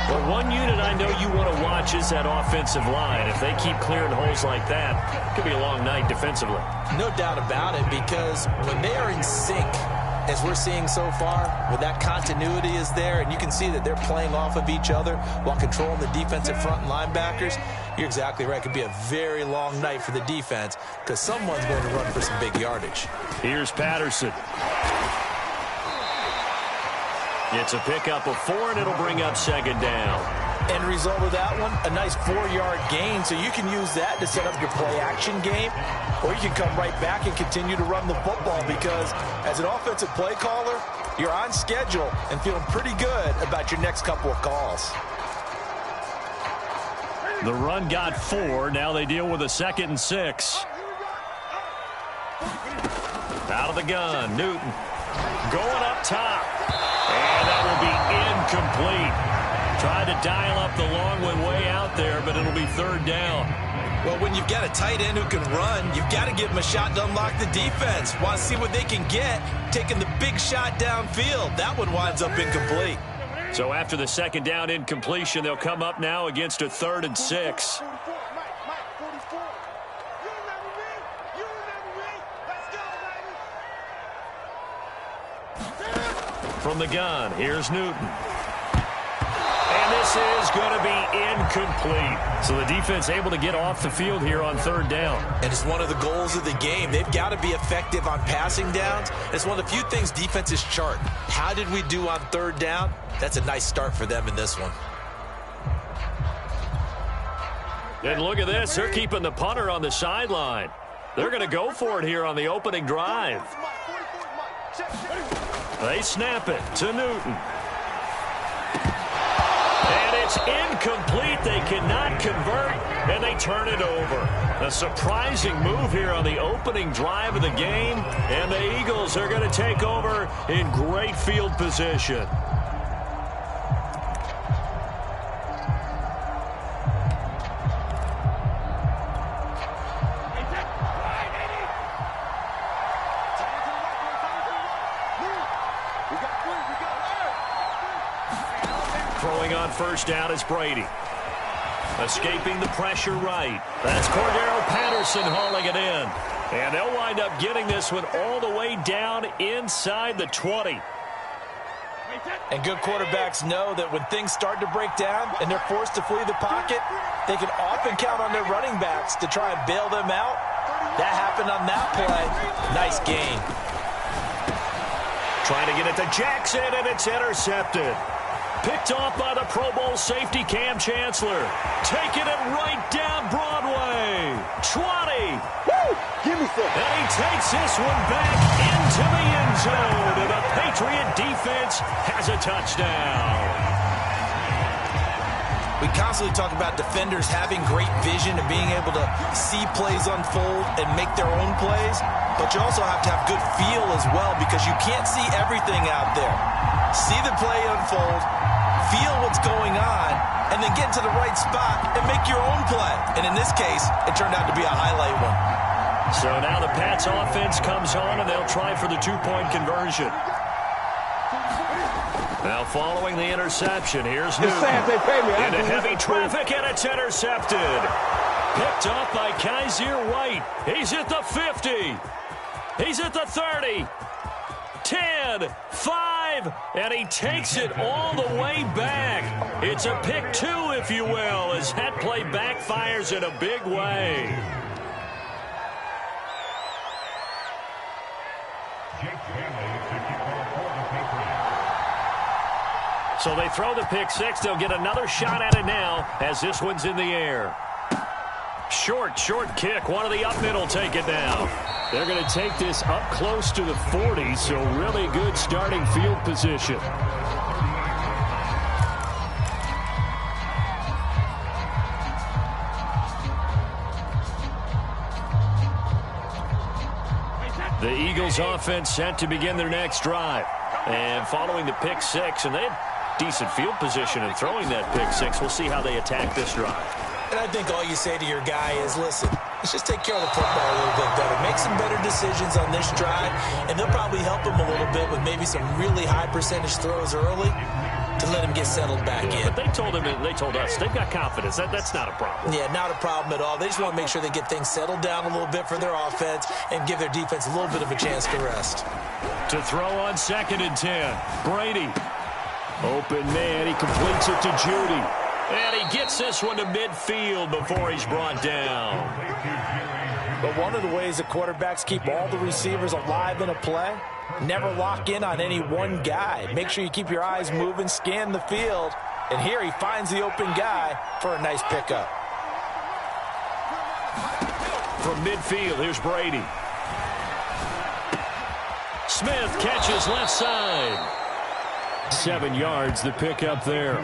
But one unit I know you want to watch is that offensive line. If they keep clearing holes like that, it could be a long night defensively. No doubt about it, because when they are in sync, as we're seeing so far, when that continuity is there and you can see that they're playing off of each other while controlling the defensive front and linebackers, you're exactly right. It could be a very long night for the defense because someone's going to run for some big yardage. Here's Patterson. It's a pickup of 4, and it'll bring up second down. End result of that one, a nice 4-yard gain, so you can use that to set up your play-action game, or you can come right back and continue to run the football because as an offensive play caller, you're on schedule and feeling pretty good about your next couple of calls. The run got 4. Now they deal with a 2nd and 6. Out of the gun, Newton. Going up top. And that will be incomplete. Tried to dial up the long one way out there, but it'll be 3rd down. Well, when you've got a tight end who can run, you've got to give him a shot to unlock the defense. Want to see what they can get, taking the big shot downfield. That one winds up incomplete. So after the 2nd down incompletion, they'll come up now against a 3rd and 6. From the gun, here's Newton. And this is going to be incomplete. So the defense able to get off the field here on 3rd down. And it's one of the goals of the game. They've got to be effective on passing downs. It's one of the few things defenses chart. How did we do on 3rd down? That's a nice start for them in this one. And look at this. They're keeping the punter on the sideline. They're going to go for it here on the opening drive. They snap it to Newton. And it's incomplete. They cannot convert, and they turn it over. A surprising move here on the opening drive of the game, and the Eagles are going to take over in great field position. Throwing on 1st down is Brady. Escaping the pressure right. That's Cordero Patterson hauling it in. And they'll wind up getting this one all the way down inside the 20. And good quarterbacks know that when things start to break down and they're forced to flee the pocket, they can often count on their running backs to try and bail them out. That happened on that play. Nice gain. Trying to get it to Jackson, and it's intercepted. Picked off by the Pro Bowl safety Cam Chancellor. Taking it right down Broadway. 20. Woo! Give me some. And he takes this one back into the end zone. And the Patriot defense has a touchdown. We constantly talk about defenders having great vision and being able to see plays unfold and make their own plays. But you also have to have good feel as well because you can't see everything out there. See the play unfold, feel what's going on, and then get to the right spot and make your own play. And in this case, it turned out to be a highlight one. So now the Pats offense comes on, and they'll try for the 2-point conversion. Now following the interception, here's Newton. Into heavy traffic, and it's intercepted. Picked up by Kaiser White. He's at the 50. He's at the 30. 10, 5, and he takes it all the way back. It's a pick 2, if you will, as that play backfires in a big way. So they throw the pick 6. They'll get another shot at it now as this one's in the air. Short kick. One of the up middle take it down. They're going to take this up close to the 40, so really good starting field position. The Eagles offense set to begin their next drive. And following the pick 6, and they had decent field position in throwing that pick 6. We'll see how they attack this drive. And I think all you say to your guy is, listen, let's just take care of the football a little bit better. Make some better decisions on this drive, and they'll probably help him a little bit with maybe some really high percentage throws early to let him get settled back in. But they told us they've got confidence. That's not a problem. Yeah, not a problem at all. They just want to make sure they get things settled down a little bit for their offense and give their defense a little bit of a chance to rest. To throw on 2nd and 10. Brady. Open man. He completes it to Judy. And he gets this one to midfield before he's brought down. But one of the ways that quarterbacks keep all the receivers alive in a play, never lock in on any one guy. Make sure you keep your eyes moving, scan the field. And here he finds the open guy for a nice pickup. From midfield, here's Brady. Smith catches left side. 7 yards, the pickup there.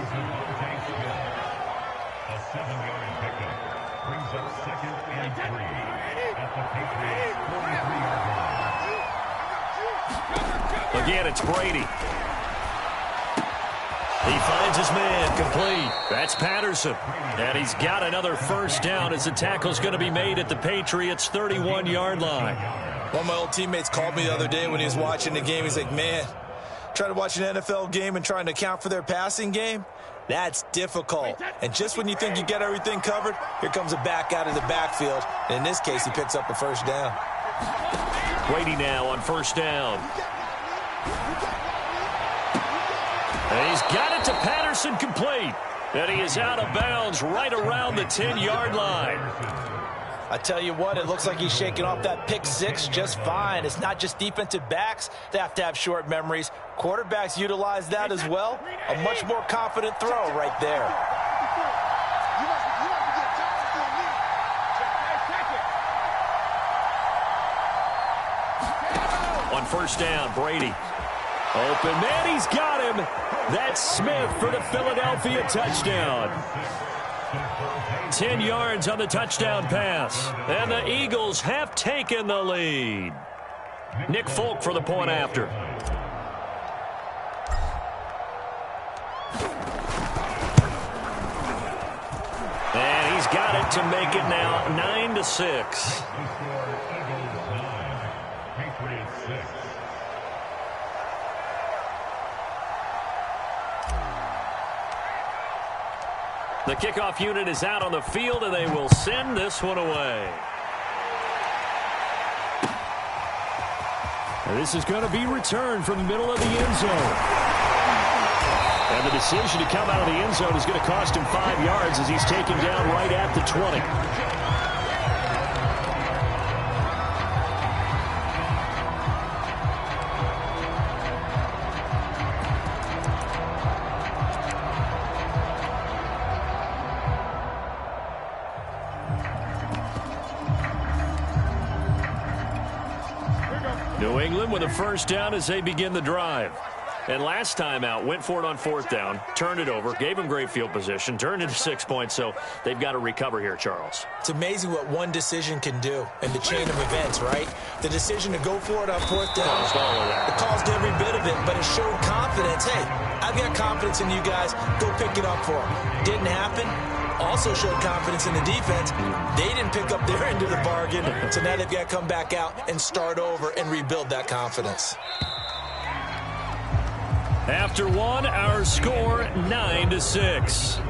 Again, it's Brady. He finds his man, complete. That's Patterson. And he's got another first down as the tackle's going to be made at the Patriots' 31-yard line. One of my old teammates called me the other day when he was watching the game. He's like, man, trying to watch an NFL game and trying to account for their passing game, that's difficult. And just when you think you get everything covered, here comes a back out of the backfield. And in this case, he picks up a first down. Brady now on first down. And he's got it to Patterson, complete. And he is out of bounds right around the 10-yard line. I tell you what, it looks like he's shaking off that pick six just fine. It's not just defensive backs that have to have short memories. Quarterbacks utilize that as well. A much more confident throw right there. On first down, Brady. Open man, he's got him. That's Smith for the Philadelphia touchdown. 10 yards on the touchdown pass. And the Eagles have taken the lead. Nick Folk for the point after. And he's got it to make it now 9-6. The kickoff unit is out on the field, and they will send this one away. And this is going to be returned from the middle of the end zone. And the decision to come out of the end zone is going to cost him 5 yards as he's taken down right at the 20. New England with a first down as they begin the drive. And last time out, went for it on fourth down, turned it over, gave them great field position, turned it to 6 points, so they've got to recover here, Charles. It's amazing what one decision can do in the chain of events, right? The decision to go for it on fourth down. Caused all of that. It caused every bit of it, but it showed confidence. Hey, I've got confidence in you guys. Go pick it up for them. Didn't happen. Also showed confidence in the defense. They didn't pick up their end of the bargain, so now they've got to come back out and start over and rebuild that confidence. After one, our score 9-6.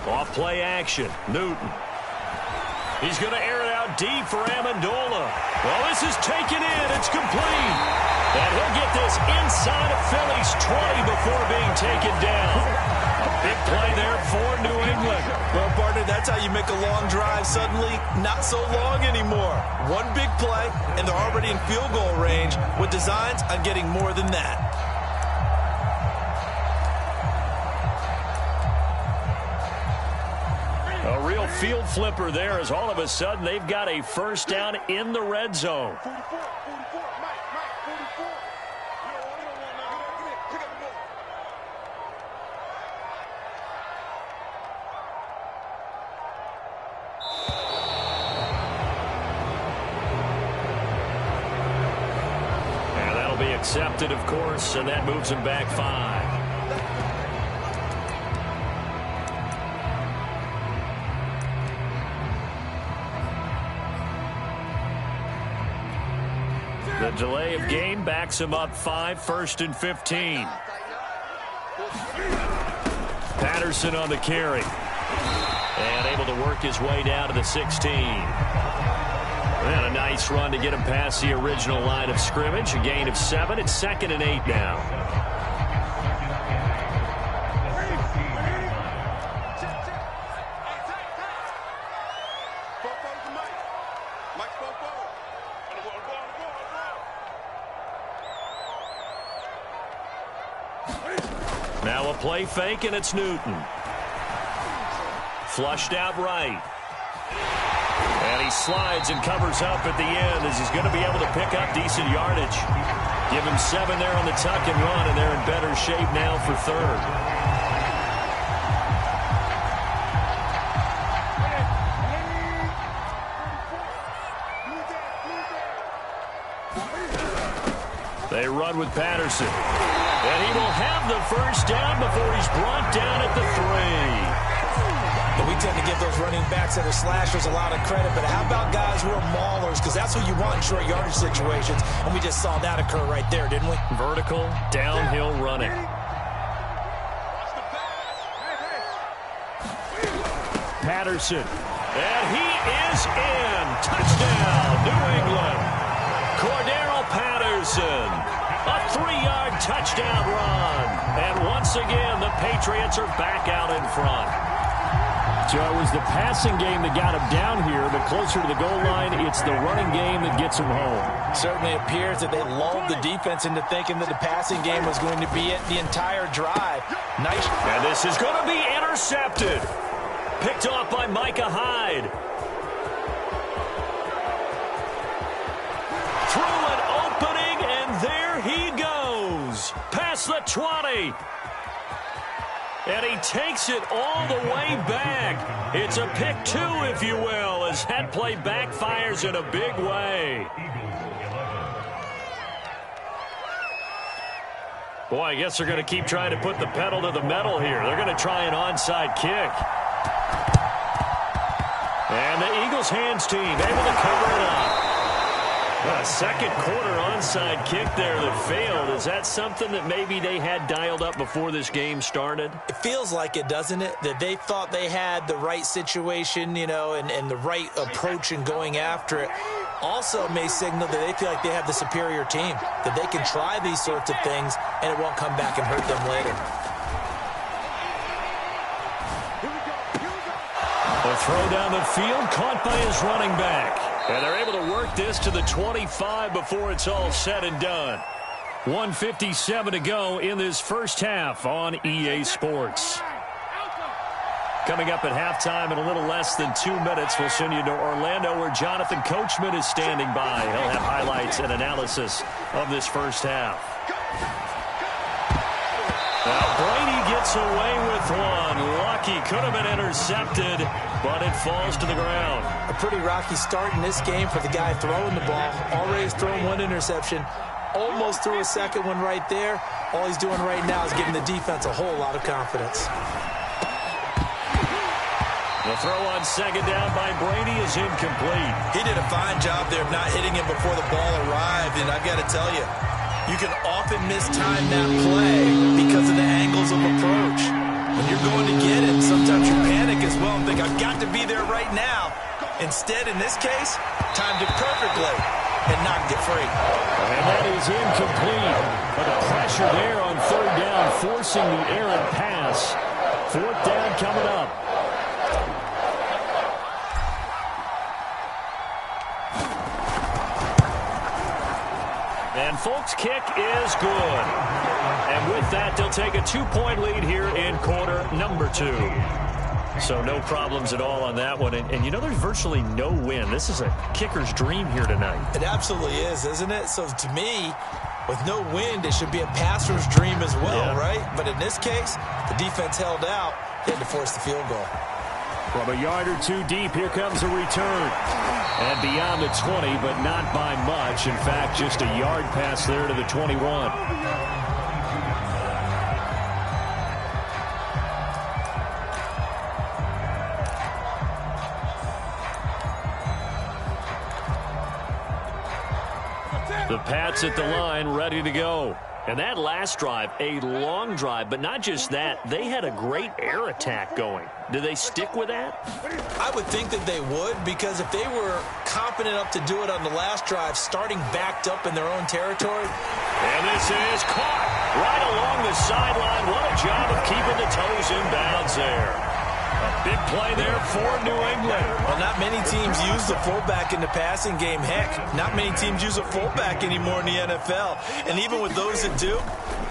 Off play action. Newton. He's going to air it out deep for Amendola. Well, this is taken in. It's complete. And he'll get this inside of Philly's 20 before being taken down. A big play there for New England. Well, partner, that's how you make a long drive suddenly not so long anymore. One big play, and they're already in field goal range with designs on getting more than that. A real field flipper there as all of a sudden they've got a first down in the red zone. 44, Mike, 44. Pick up the ball. intercepted, of course, and that moves him back 5. The delay of game backs him up 5, 1st and 15. Patterson on the carry. And able to work his way down to the 16. And a nice run to get him past the original line of scrimmage. A gain of 7. It's 2nd and 8 now. Now a play fake, and it's Newton. Flushed out right. And he slides and covers up at the end as he's going to be able to pick up decent yardage. Give him 7 there on the tuck and run, and they're in better shape now for 3rd. They run with Patterson. And he will have the first down before he's brought down at the 3. But we tend to give those running backs that are slashers a lot of credit, but how about guys who are maulers? Because that's what you want in short yardage situations, and we just saw that occur right there, didn't we? Vertical, downhill running. Patterson. And he is in. Touchdown, New England. Cordero Patterson. A 3-yard touchdown run. And once again, the Patriots are back out in front. So it was the passing game that got him down here, but closer to the goal line, it's the running game that gets him home. Certainly appears that they lulled the defense into thinking that the passing game was going to be it the entire drive. Nice. And this is going to be intercepted. Picked off by Micah Hyde. Through an opening, and there he goes. Past the 20. And he takes it all the way back. It's a pick 2, if you will, as that play backfires in a big way. Boy, I guess they're going to keep trying to put the pedal to the metal here. They're going to try an onside kick. And the Eagles hands team able to cover it up. A second quarter onside kick there that failed. Is that something that maybe they had dialed up before this game started? It feels like it, doesn't it? That they thought they had the right situation, you know, and the right approach in going after it. Also may signal that they feel like they have the superior team, that they can try these sorts of things and it won't come back and hurt them later. A throw down the field, caught by his running back. And they're able to work this to the 25 before it's all said and done. 1:57 to go in this first half on EA Sports. Coming up at halftime in a little less than 2 minutes, we'll send you to Orlando where Jonathan Coachman is standing by. He'll have highlights and analysis of this first half. Now Brady gets away with one. Lucky, could have been intercepted, but it falls to the ground. A pretty rocky start in this game for the guy throwing the ball. Already has thrown one interception. Almost threw a second one right there. All he's doing right now is giving the defense a whole lot of confidence. The throw on second down by Brady is incomplete. He did a fine job there of not hitting him before the ball arrived, and I've got to tell you, you can often mistime that play because of the angles of approach. When you're going to get it, sometimes you panic as well and think, I've got to be there right now. Instead, in this case, timed it perfectly and knocked it free. And that is incomplete. But the pressure there on third down, forcing the errant pass. Fourth down coming up. And Folk's kick is good. And with that, they'll take a 2-point lead here in quarter number 2. So no problems at all on that one. And you know, there's virtually no wind. This is a kicker's dream here tonight. It absolutely is, isn't it? So to me, with no wind, it should be a passer's dream as well, right? But in this case, the defense held out. They had to force the field goal. From a yard or two deep, here comes a return. And beyond the 20, but not by much. In fact, just a yard pass there to the 21. The Pats at the line, ready to go. And that last drive, a long drive, but not just that, they had a great air attack going. Do they stick with that? I would think that they would, because if they were competent enough to do it on the last drive, starting backed up in their own territory. And this is caught right along the sideline. What a job of keeping the toes in bounds there. A big play there for New England. Well, not many teams use the fullback in the passing game. Heck, not many teams use a fullback anymore in the NFL. And even with those that do,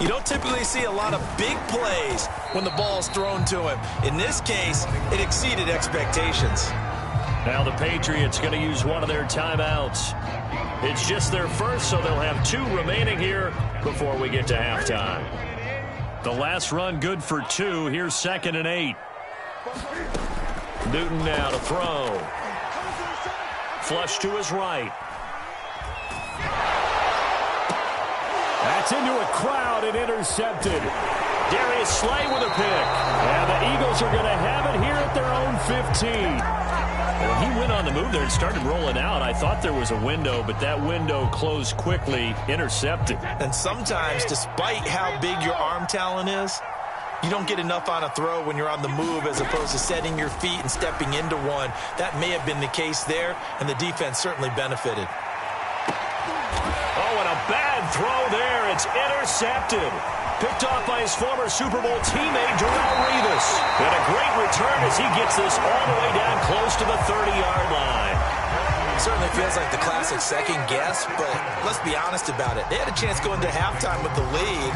you don't typically see a lot of big plays when the ball's thrown to him. In this case, it exceeded expectations. Now the Patriots going to use one of their timeouts. It's just their first, so they'll have 2 remaining here before we get to halftime. The last run good for 2. Here's 2nd and 8. Newton now to throw. Flush to his right. That's into a crowd and intercepted. Darius Slay with a pick. And the Eagles are going to have it here at their own 15. Well, he went on the move there and started rolling out. I thought there was a window, but that window closed quickly, intercepted. And sometimes, despite how big your arm talent is, you don't get enough on a throw when you're on the move as opposed to setting your feet and stepping into one. That may have been the case there, and the defense certainly benefited. Oh, and a bad throw there. It's intercepted. Picked off by his former Super Bowl teammate, Darrelle Revis. And a great return as he gets this all the way down close to the 30-yard line. Certainly feels like the classic second guess, but let's be honest about it. They had a chance going to halftime with the lead.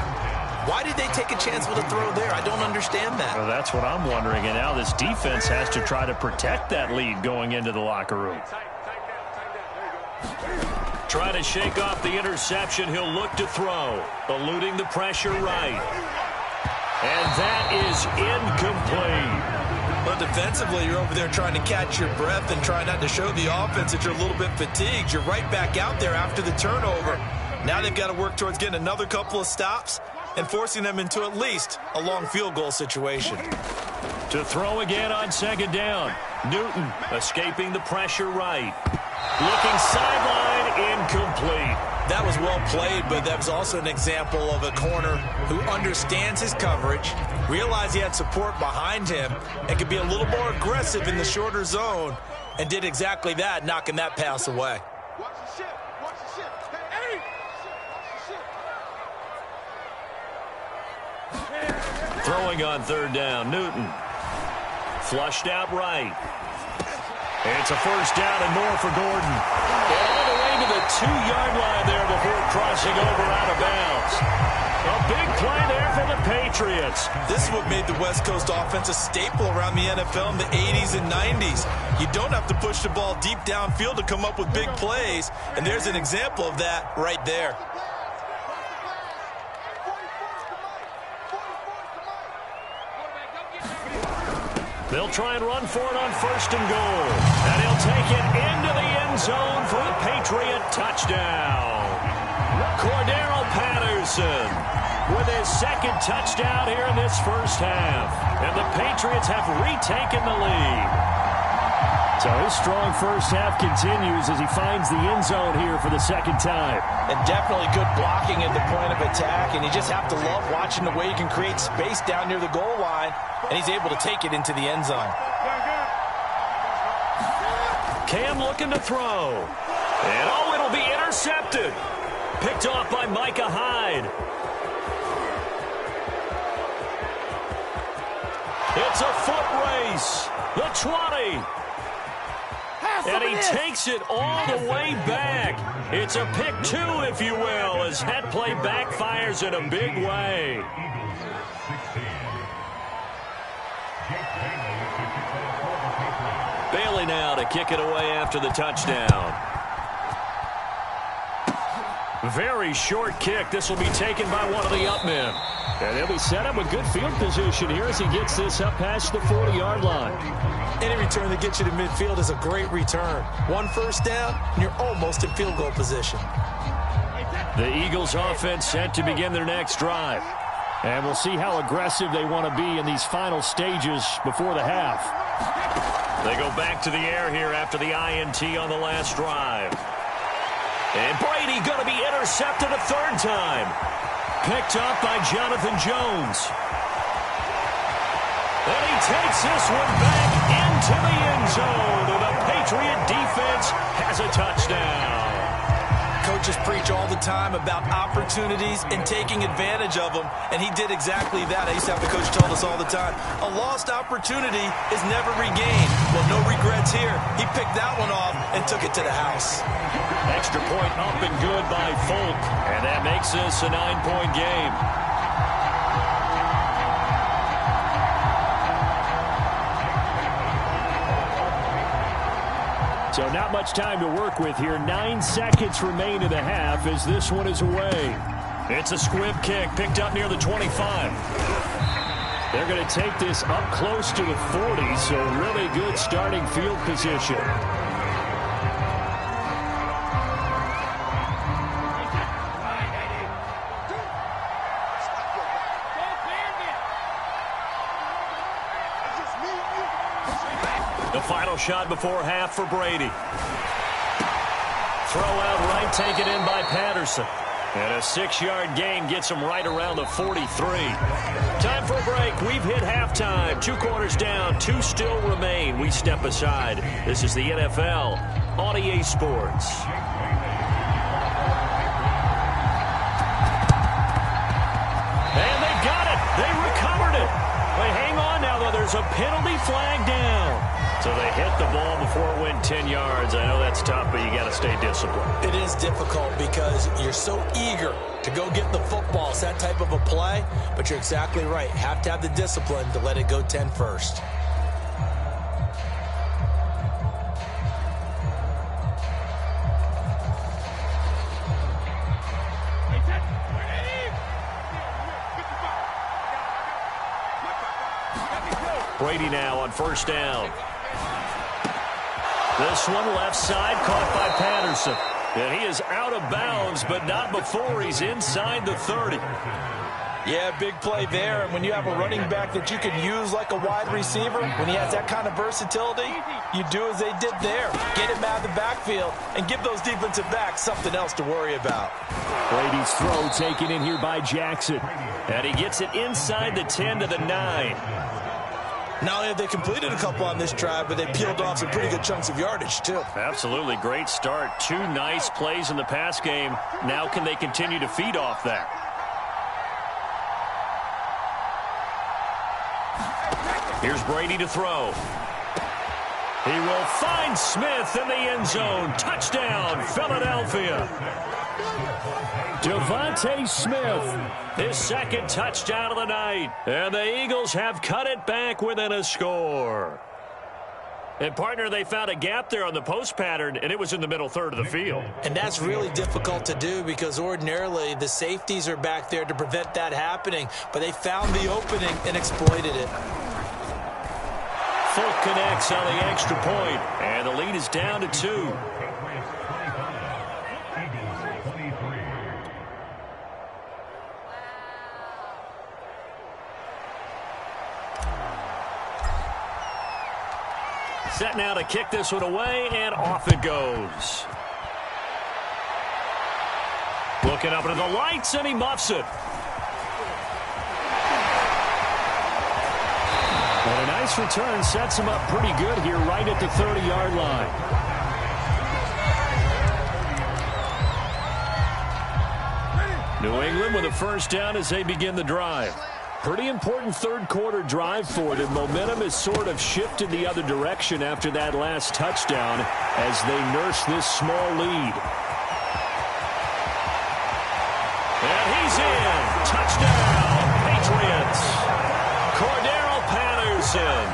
Why did they take a chance with a throw there? I don't understand that. Well, that's what I'm wondering. And now this defense has to try to protect that lead going into the locker room. Try to shake off the interception. He'll look to throw. Eluding the pressure right. And that is incomplete. But defensively, you're over there trying to catch your breath and try not to show the offense that you're a little bit fatigued. You're right back out there after the turnover. Now they've got to work towards getting another couple of stops and forcing them into at least a long field goal situation. To throw again on 2nd down. Newton escaping the pressure right. Looking sideline, incomplete. That was well played, but that was also an example of a corner who understands his coverage, realized he had support behind him, and could be a little more aggressive in the shorter zone, and did exactly that, knocking that pass away. Watch the ship. Watch the ship. Hey! Throwing on 3rd down, Newton. Flushed out right. It's a first down and more for Gordon. All the way to the 2-yard line there before crossing over out of bounds. A big play there for the Patriots. This is what made the West Coast offense a staple around the NFL in the 80s and 90s. You don't have to push the ball deep downfield to come up with big plays, and there's an example of that right there. They'll try and run for it on 1st and goal. And he'll take it into the end zone for a Patriot touchdown. Cordero Patterson with his 2nd touchdown here in this first half. And the Patriots have retaken the lead. So his strong first half continues as he finds the end zone here for the 2nd time. And definitely good blocking at the point of attack, and you just have to love watching the way he can create space down near the goal line, and he's able to take it into the end zone. Cam looking to throw. And oh, it'll be intercepted. Picked off by Micah Hyde. It's a foot race. The 20. And he takes it all the way back. It's a pick 2, if you will, as that play backfires in a big way. Bailey now to kick it away after the touchdown. Very short kick. This will be taken by one of the up men. And he'll be set up with good field position here as he gets this up past the 40-yard line. Any return that gets you to midfield is a great return. One first down, and you're almost in field goal position. The Eagles offense set to begin their next drive. And we'll see how aggressive they want to be in these final stages before the half. They go back to the air here after the INT on the last drive. And Brady going to be intercepted a third time. Picked up by Jonathan Jones. And he takes this one back into the end zone. And the Patriot defense has a touchdown. Coaches preach all the time about opportunities and taking advantage of them, and he did exactly that. I used to have a coach tell us all the time, a lost opportunity is never regained. Well, no regrets here. He picked that one off and took it to the house. Extra point up and good by Folk, and that makes this a 9-point game. So not much time to work with here. 9 seconds remain in the half as this one is away. It's a squib kick picked up near the 25. They're going to take this up close to the 40, so really good starting field position. The final shot before half for Brady. Throw out right, taken in by Patterson. And a 6-yard gain gets him right around the 43. Time for a break. We've hit halftime. 2 quarters down, 2 still remain. We step aside. This is the NFL on EA Sports. And they got it. They recovered it. They hang on now, though. There's a penalty flag down. So they hit the ball before it went 10 yards. I know that's tough, but you got to stay disciplined. It is difficult because you're so eager to go get the football. It's that type of a play, but you're exactly right. Have to have the discipline to let it go 10 first. Brady now on first down. This one left side caught by Patterson. And he is out of bounds, but not before he's inside the 30. Yeah, big play there. And when you have a running back that you can use like a wide receiver, when he has that kind of versatility, you do as they did there. Get him out of the backfield and give those defensive backs something else to worry about. Brady's throw taken in here by Jackson. And he gets it inside the 10 to the 9. Not only have they completed a couple on this drive, but they peeled off some pretty good chunks of yardage, too. Absolutely great start. 2 nice plays in the pass game. Now can they continue to feed off that? Here's Brady to throw. He will find Smith in the end zone. Touchdown, Philadelphia. Devontae Smith, his second touchdown of the night. And the Eagles have cut it back within a score. And, partner, they found a gap there on the post pattern, and it was in the middle third of the field. And that's really difficult to do because ordinarily the safeties are back there to prevent that happening. But they found the opening and exploited it. Folk connects on the extra point, and the lead is down to 2. Set now to kick this one away, and off it goes. Looking up into the lights, and he muffs it. And a nice return sets him up pretty good here right at the 30-yard line. New England with a first down as they begin the drive. Pretty important third-quarter drive for them. Momentum has sort of shifted the other direction after that last touchdown as they nurse this small lead. And he's in. Touchdown, Patriots. Cordero Patterson.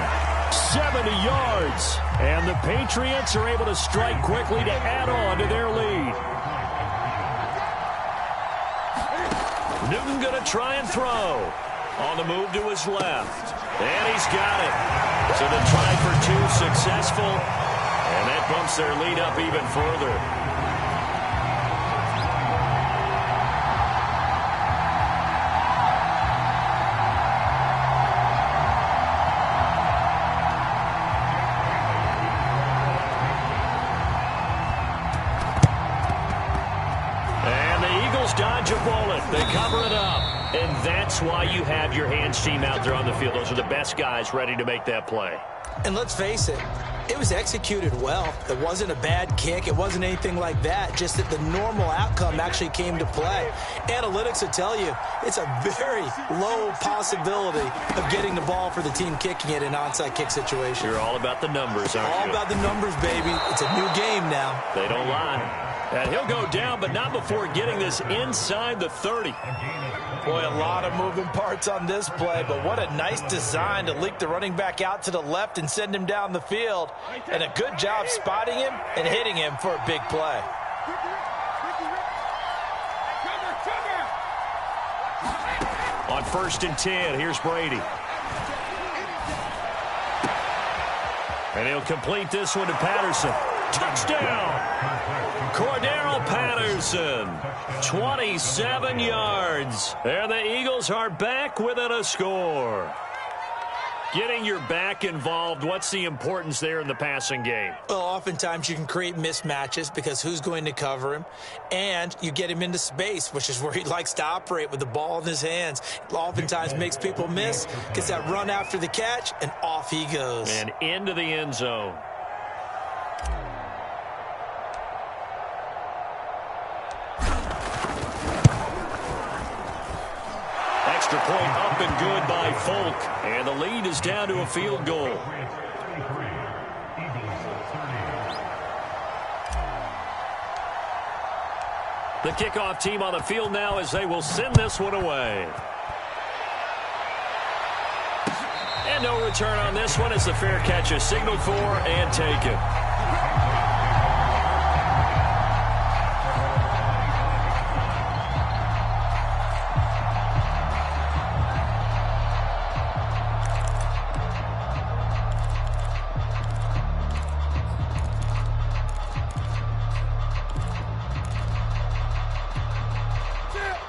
70 yards. And the Patriots are able to strike quickly to add on to their lead. Newton going to try and throw. On the move to his left. And he's got it. So the try for 2 successful. And that bumps their lead up even further. Dodge a bullet. They cover it up. And that's why you have your hands team out there on the field. Those are the best guys ready to make that play. And let's face it, it was executed well. It wasn't a bad kick. It wasn't anything like that. Just that the normal outcome actually came to play. Analytics will tell you it's a very low possibility of getting the ball for the team kicking it in an onside kick situation. You're all about the numbers, aren't you? All about the numbers, baby. It's a new game now. They don't lie. And he'll go down, but not before getting this inside the 30. Boy, a lot of moving parts on this play, but what a nice design to leak the running back out to the left and send him down the field. And a good job spotting him and hitting him for a big play. On 1st and 10, here's Brady. And he'll complete this one to Patterson. Touchdown! Cordero Patterson, 27 yards. And the Eagles are back within a score. Getting your back involved, what's the importance there in the passing game? Well, oftentimes you can create mismatches because who's going to cover him? And you get him into space, which is where he likes to operate with the ball in his hands. It oftentimes makes people miss, gets that run after the catch, and off he goes. And into the end zone. Extra point up and good by Folk. And the lead is down to a field goal. The kickoff team on the field now as they will send this one away. And no return on this one as the fair catch is signaled for and taken.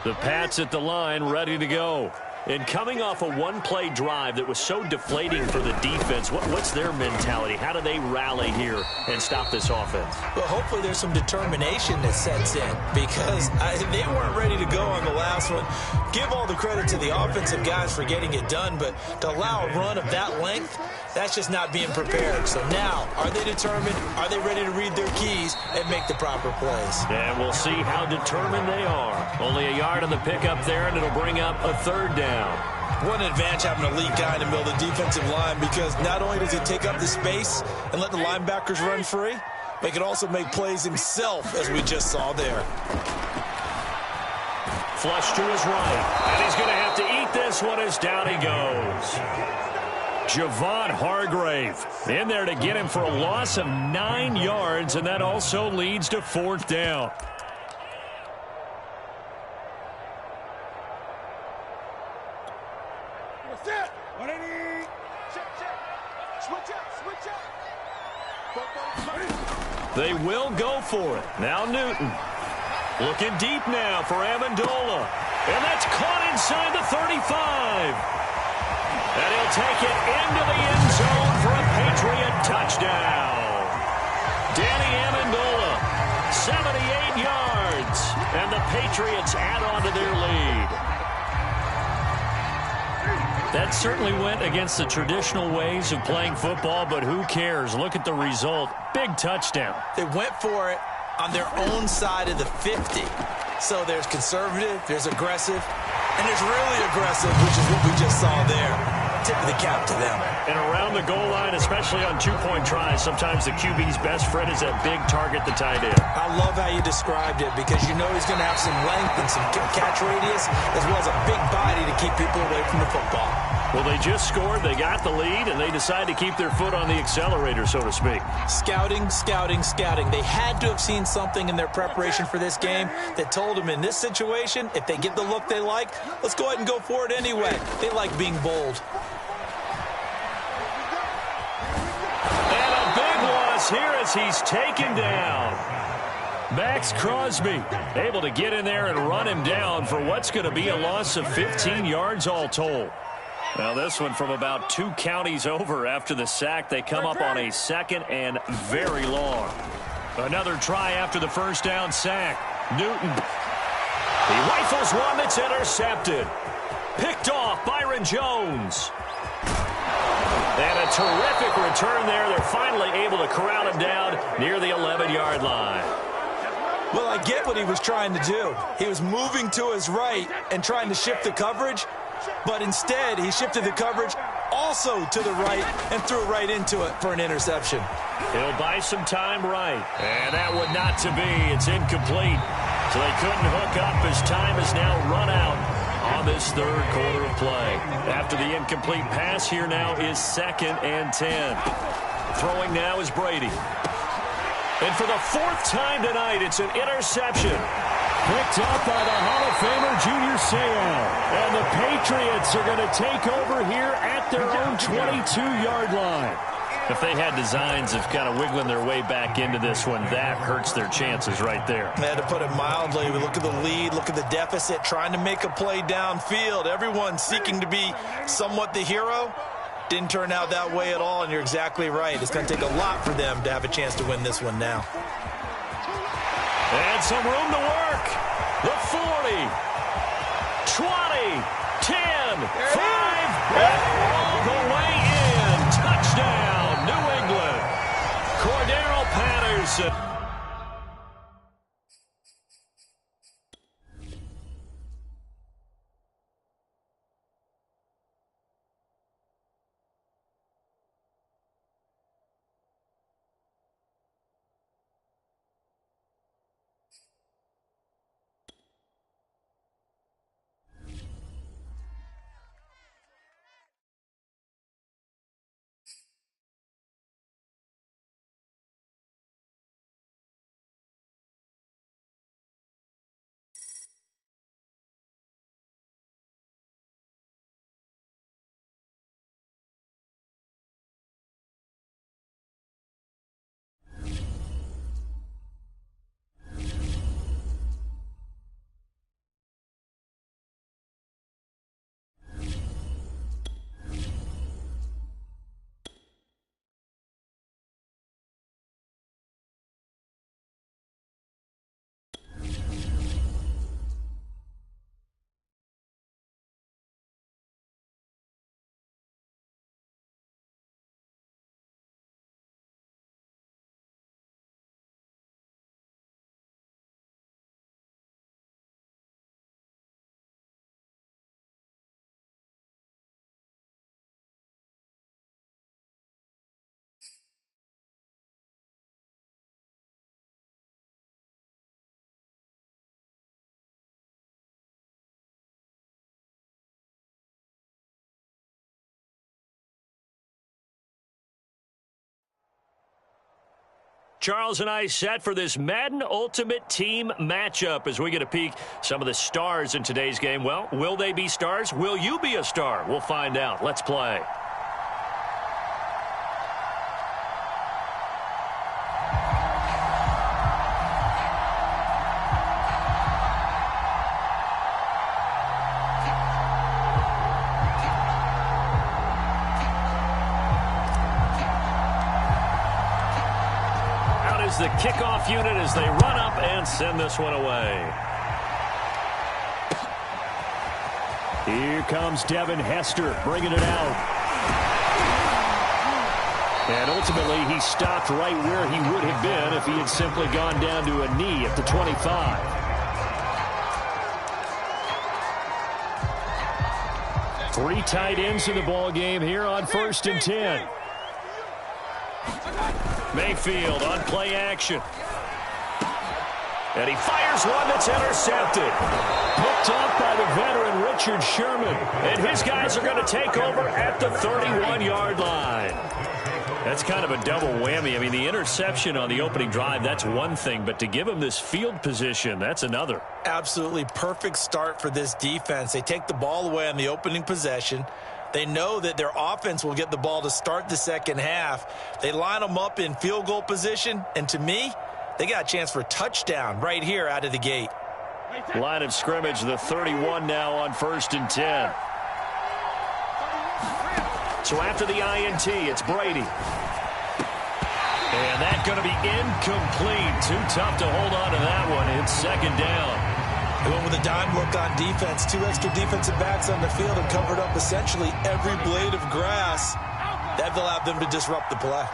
The Pats at the line, ready to go. And coming off a one-play drive that was so deflating for the defense, what's their mentality? How do they rally here and stop this offense? Well, hopefully there's some determination that sets in because they weren't ready to go on the last one. Give all the credit to the offensive guys for getting it done, but to allow a run of that length, that's just not being prepared. So now, are they determined? Are they ready to read their keys and make the proper plays? And we'll see how determined they are. Only a yard on the pickup there, and it'll bring up a 3rd down. What an advantage having a lead guy in the middle of the defensive line because not only does he take up the space and let the linebackers run free, but he can also make plays himself, as we just saw there. Flush to his right, and he's going to have to eat this one as down he goes. Javon Hargrave in there to get him for a loss of 9 yards, and that also leads to 4th down. They will go for it. Now Newton. Looking deep now for Amendola. And that's caught inside the 35. And he'll take it into the end zone for a Patriot touchdown. Danny Amendola, 78 yards. And the Patriots add on to their lead. That certainly went against the traditional ways of playing football, but who cares? Look at the result. Big touchdown. They went for it on their own side of the 50. So there's conservative, there's aggressive, and there's really aggressive, which is what we just saw there. Tip of the cap to them. And around the goal line, especially on two-point tries, sometimes the QB's best friend is that big target, the tight end. I love how you described it because you know he's going to have some length and some catch radius as well as a big body to keep people away from the football. Well, they just scored, they got the lead, and they decide to keep their foot on the accelerator, so to speak. Scouting, scouting, scouting. They had to have seen something in their preparation for this game that told them in this situation, if they get the look they like, let's go ahead and go for it anyway. They like being bold. And a big loss here as he's taken down. Max Crosby able to get in there and run him down for what's going to be a loss of 15 yards all told. Now this one from about 2 counties over after the sack. They come up on a 2nd and very long. Another try after the first down sack. Newton. He rifles one that's intercepted. Picked off Byron Jones. And a terrific return there. They're finally able to corral him down near the 11-yard line. Well, I get what he was trying to do. He was moving to his right and trying to shift the coverage, but instead he shifted the coverage also to the right and threw right into it for an interception. He'll buy some time right. And that would not to be. It's incomplete. So they couldn't hook up as time is now run out on this third quarter of play. After the incomplete pass, here now is 2nd and 10. Throwing now is Brady. And for the 4th time tonight, it's an interception. Picked up by the Hall of Famer Junior Seau. And the Patriots are going to take over here at their own 22-yard line. If they had designs of kind of wiggling their way back into this one, that hurts their chances right there. Man, to put it mildly, we look at the lead, look at the deficit, trying to make a play downfield. Everyone seeking to be somewhat the hero. Didn't turn out that way at all, and you're exactly right. It's going to take a lot for them to have a chance to win this one now. And some room to work. The 40, 20, 10, 5, all the way in. Touchdown, New England. Cordero Patterson. Charles and I set for this Madden Ultimate Team matchup as we get a peek some of the stars in today's game. Well, will they be stars? Will you be a star? We'll find out. Let's play. The kickoff unit as they run up and send this one away. Here comes Devin Hester bringing it out. And ultimately he stopped right where he would have been if he had simply gone down to a knee at the 25. Three tight ends in the ball game here on 1st and 10. Mayfield on play action. And he fires one that's intercepted. Picked off by the veteran Richard Sherman. And his guys are going to take over at the 31-yard line. That's kind of a double whammy. I mean, the interception on the opening drive, that's one thing. But to give him this field position, that's another. Absolutely perfect start for this defense. They take the ball away on the opening possession. They know that their offense will get the ball to start the second half. They line them up in field goal position. And to me, they got a chance for a touchdown right here out of the gate. Line of scrimmage, the 31 now on 1st and 10. So after the INT, it's Brady. And that's going to be incomplete. Too tough to hold on to that one. It's second down. They went with a dime look on defense. 2 extra defensive backs on the field and covered up essentially every blade of grass. That allowed them to disrupt the play.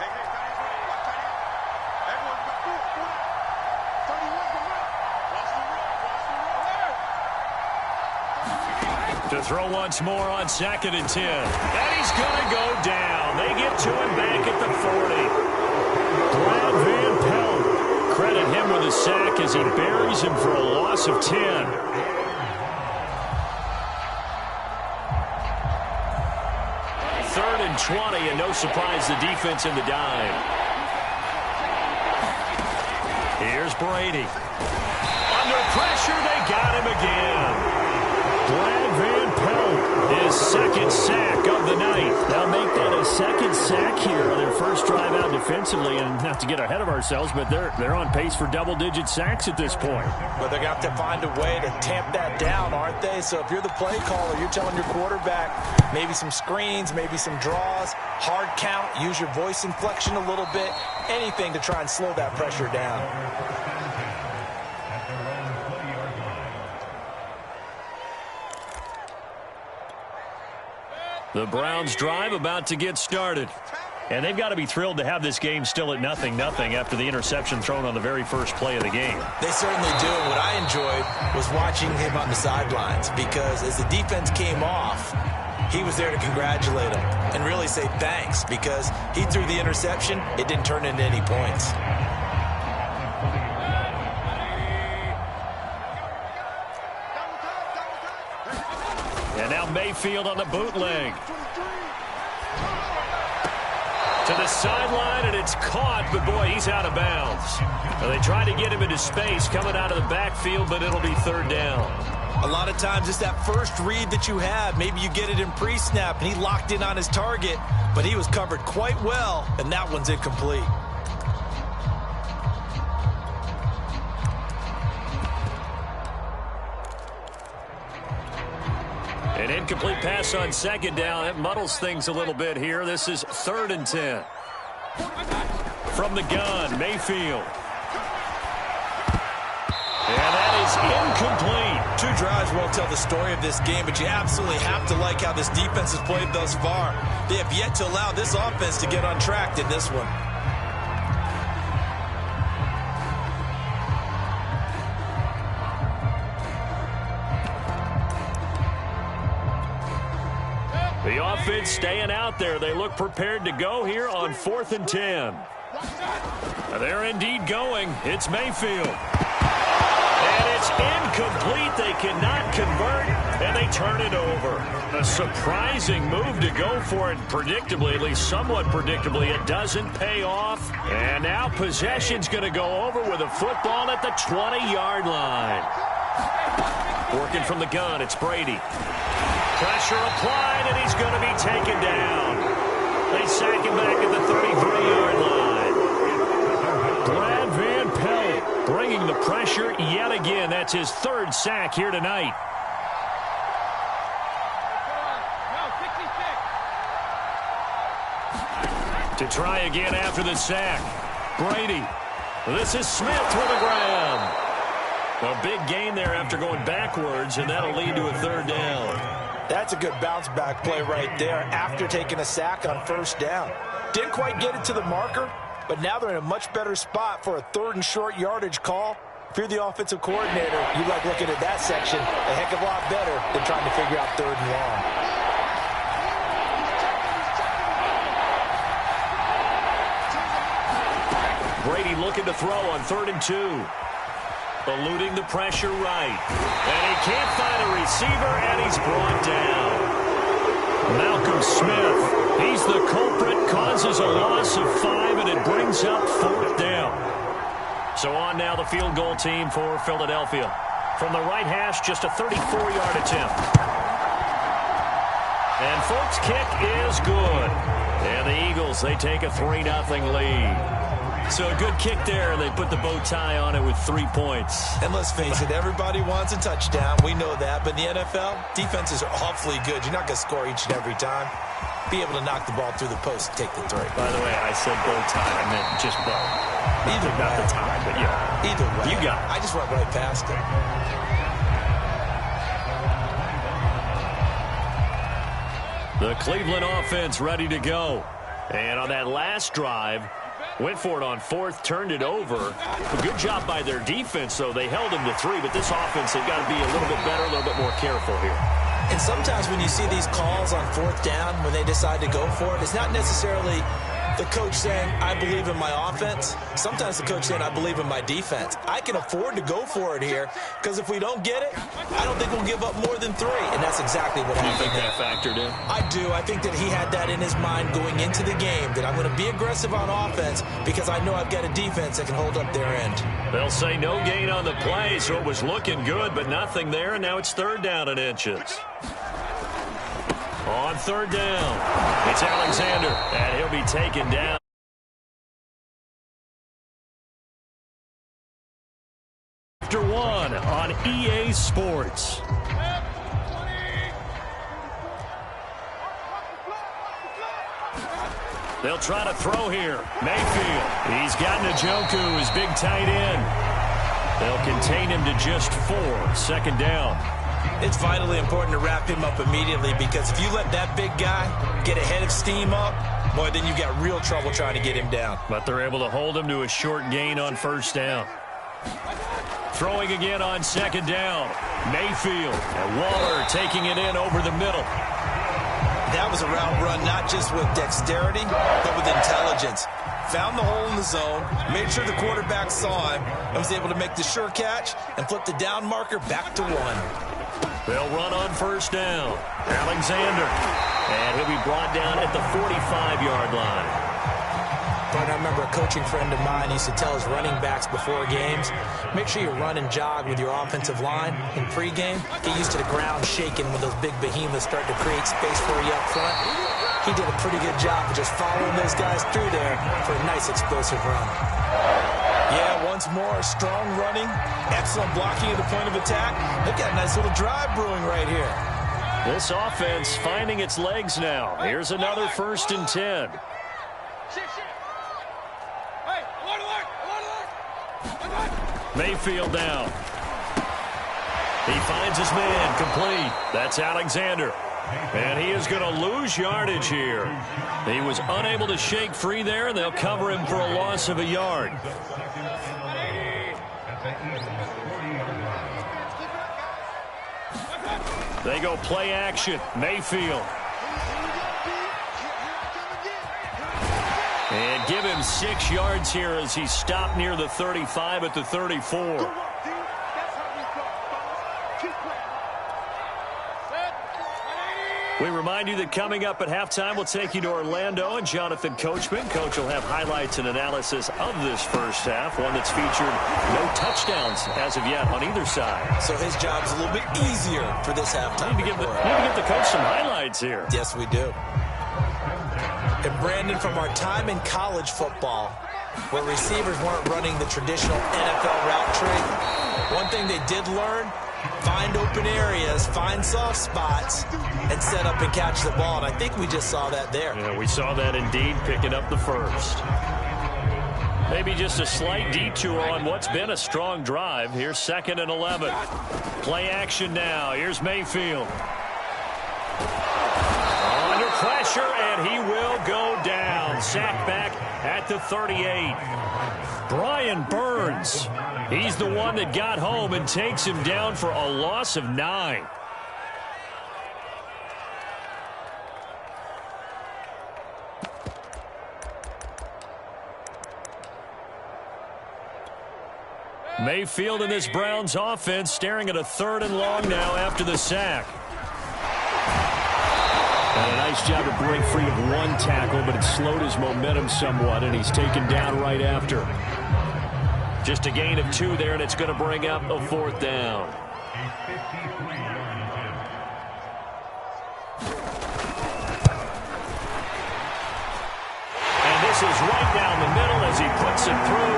To throw once more on 2nd and 10. And he's going to go down. They get to him back at the 40. Brad Van Pelt. Credit him with a sack as he buries him for a loss of 10. 3rd and 20, and no surprise the defense in the dime. Here's Brady. Under pressure, they got him again. Brad Van Pelt, his 2nd sack of the night. They'll make that a 2nd sack here on their first drive out defensively. And not to get ahead of ourselves, but they're on pace for double-digit sacks at this point. But they're going to have to find a way to tamp that down, aren't they? So if you're the play caller, you're telling your quarterback maybe some screens, maybe some draws, hard count, use your voice inflection a little bit, anything to try and slow that pressure down. The Browns drive about to get started. And they've got to be thrilled to have this game still at 0-0 after the interception thrown on the very first play of the game. They certainly do. And what I enjoyed was watching him on the sidelines, because as the defense came off, he was there to congratulate them and really say thanks, because he threw the interception. It didn't turn into any points. And now Mayfield on the bootleg. To the sideline, and it's caught, but boy, he's out of bounds. Well, they try to get him into space coming out of the backfield, but it'll be 3rd down. A lot of times it's that first read that you have. Maybe you get it in pre-snap, and he locked in on his target, but he was covered quite well, and that one's incomplete. An incomplete pass on 2nd down. That muddles things a little bit here. This is 3rd and 10. From the gun, Mayfield. And that is incomplete. 2 drives won't tell the story of this game, but you absolutely have to like how this defense has played thus far. They have yet to allow this offense to get untracked in this one. The offense staying out there. They look prepared to go here on 4th and 10. They're indeed going. It's Mayfield. And it's incomplete. They cannot convert, and they turn it over. A surprising move to go for it predictably, at least somewhat predictably. It doesn't pay off. And now possession's going to go over with a football at the 20-yard line. Working from the gun, it's Brady. Pressure applied, and he's going to be taken down. They sack him back at the 33-yard line. Brad Van Pelt bringing the pressure yet again. That's his 3rd sack here tonight. To try again after the sack. Brady. This is Smith with a grab. A big gain there after going backwards, and that'll lead to a 3rd down. That's a good bounce-back play right there after taking a sack on 1st down. Didn't quite get it to the marker, but now they're in a much better spot for a 3rd and short yardage call. If you're the offensive coordinator, you like looking at that section a heck of a lot better than trying to figure out 3rd and long. Brady looking to throw on 3rd and 2. Eluding the pressure right. And he can't find a receiver, and he's brought down. Malcolm Smith, he's the culprit, causes a loss of 5, and it brings up 4th down. So on now the field goal team for Philadelphia. From the right hash, just a 34-yard attempt. And Folk's kick is good. And the Eagles, they take a 3-0 lead. So a good kick there. They put the bow tie on it with 3 points. And let's face it, everybody wants a touchdown. We know that. But in the NFL, defenses are awfully good. You're not going to score each and every time. Be able to knock the ball through the post and take the 3. By the way, I said bow tie. I meant just bow. Either way. Not the tie, but yeah. Either way. You got it. I just went right past it. The Cleveland offense ready to go. And on that last drive, went for it on 4th, turned it over. A good job by their defense, though. They held him to 3, but this offense, they've got to be a little bit better, a little bit more careful here. And sometimes when you see these calls on 4th down, when they decide to go for it, it's not necessarily the coach saying, I believe in my offense. Sometimes the coach saying, I believe in my defense. I can afford to go for it here, because if we don't get it, I don't think we'll give up more than 3. And that's exactly what happened. Do you think that factored in? I do. I think that he had that in his mind going into the game, that I'm going to be aggressive on offense because I know I've got a defense that can hold up their end. They'll say no gain on the play, so it was looking good, but nothing there, and now it's 3rd down and inches. On 3rd down, it's Alexander, and he'll be taken down. After 1 on EA Sports. They'll try to throw here. Mayfield, he's got Njoku, his big tight end. They'll contain him to just 4, 2nd down. It's vitally important to wrap him up immediately, because if you let that big guy get a head of steam up, boy, then you've got real trouble trying to get him down. But they're able to hold him to a short gain on 1st down. Throwing again on 2nd down. Mayfield and Waller taking it in over the middle. That was a route run not just with dexterity, but with intelligence. Found the hole in the zone, made sure the quarterback saw him, and was able to make the sure catch and flip the down marker back to 1. They'll run on 1st down. Alexander. And he'll be brought down at the 45-yard line. I remember a coaching friend of mine used to tell his running backs before games, make sure you run and jog with your offensive line in pregame. Get used to the ground shaking when those big behemoths start to create space for you up front. He did a pretty good job of just following those guys through there for a nice explosive run. Yeah, once more, strong running, excellent blocking at the point of attack. They've got a nice little drive brewing right here. This offense finding its legs now. Here's another 1st and 10. Mayfield down. He finds his man complete. That's Alexander. And he is going to lose yardage here. He was unable to shake free there, and they'll cover him for a loss of a yard. They go play action. Mayfield. And give him 6 yards here as he stopped near the 35 at the 34. We remind you that coming up at halftime, we'll take you to Orlando and Jonathan Coachman. Coach will have highlights and analysis of this first half, one that's featured no touchdowns as of yet on either side. So his job's a little bit easier for this halftime. Need to give the coach some highlights here. Yes, we do. And Brandon, from our time in college football, where receivers weren't running the traditional NFL route tree, one thing they did learn, find open areas, find soft spots, and set up and catch the ball. And I think we just saw that there. Yeah, we saw that indeed, picking up the first. Maybe just a slight detour on what's been a strong drive. Here's 2nd and 11. Play action now. Here's Mayfield. Under pressure, and he will go down. Sacked back at the 38. Brian Burns. He's the one that got home and takes him down for a loss of 9. Mayfield and this Browns offense staring at a 3rd and long now after the sack. And a nice job to break free of one tackle, but it slowed his momentum somewhat, and he's taken down right after. Just a gain of 2 there, and it's going to bring up a 4th down. And this is right down the middle as he puts it through,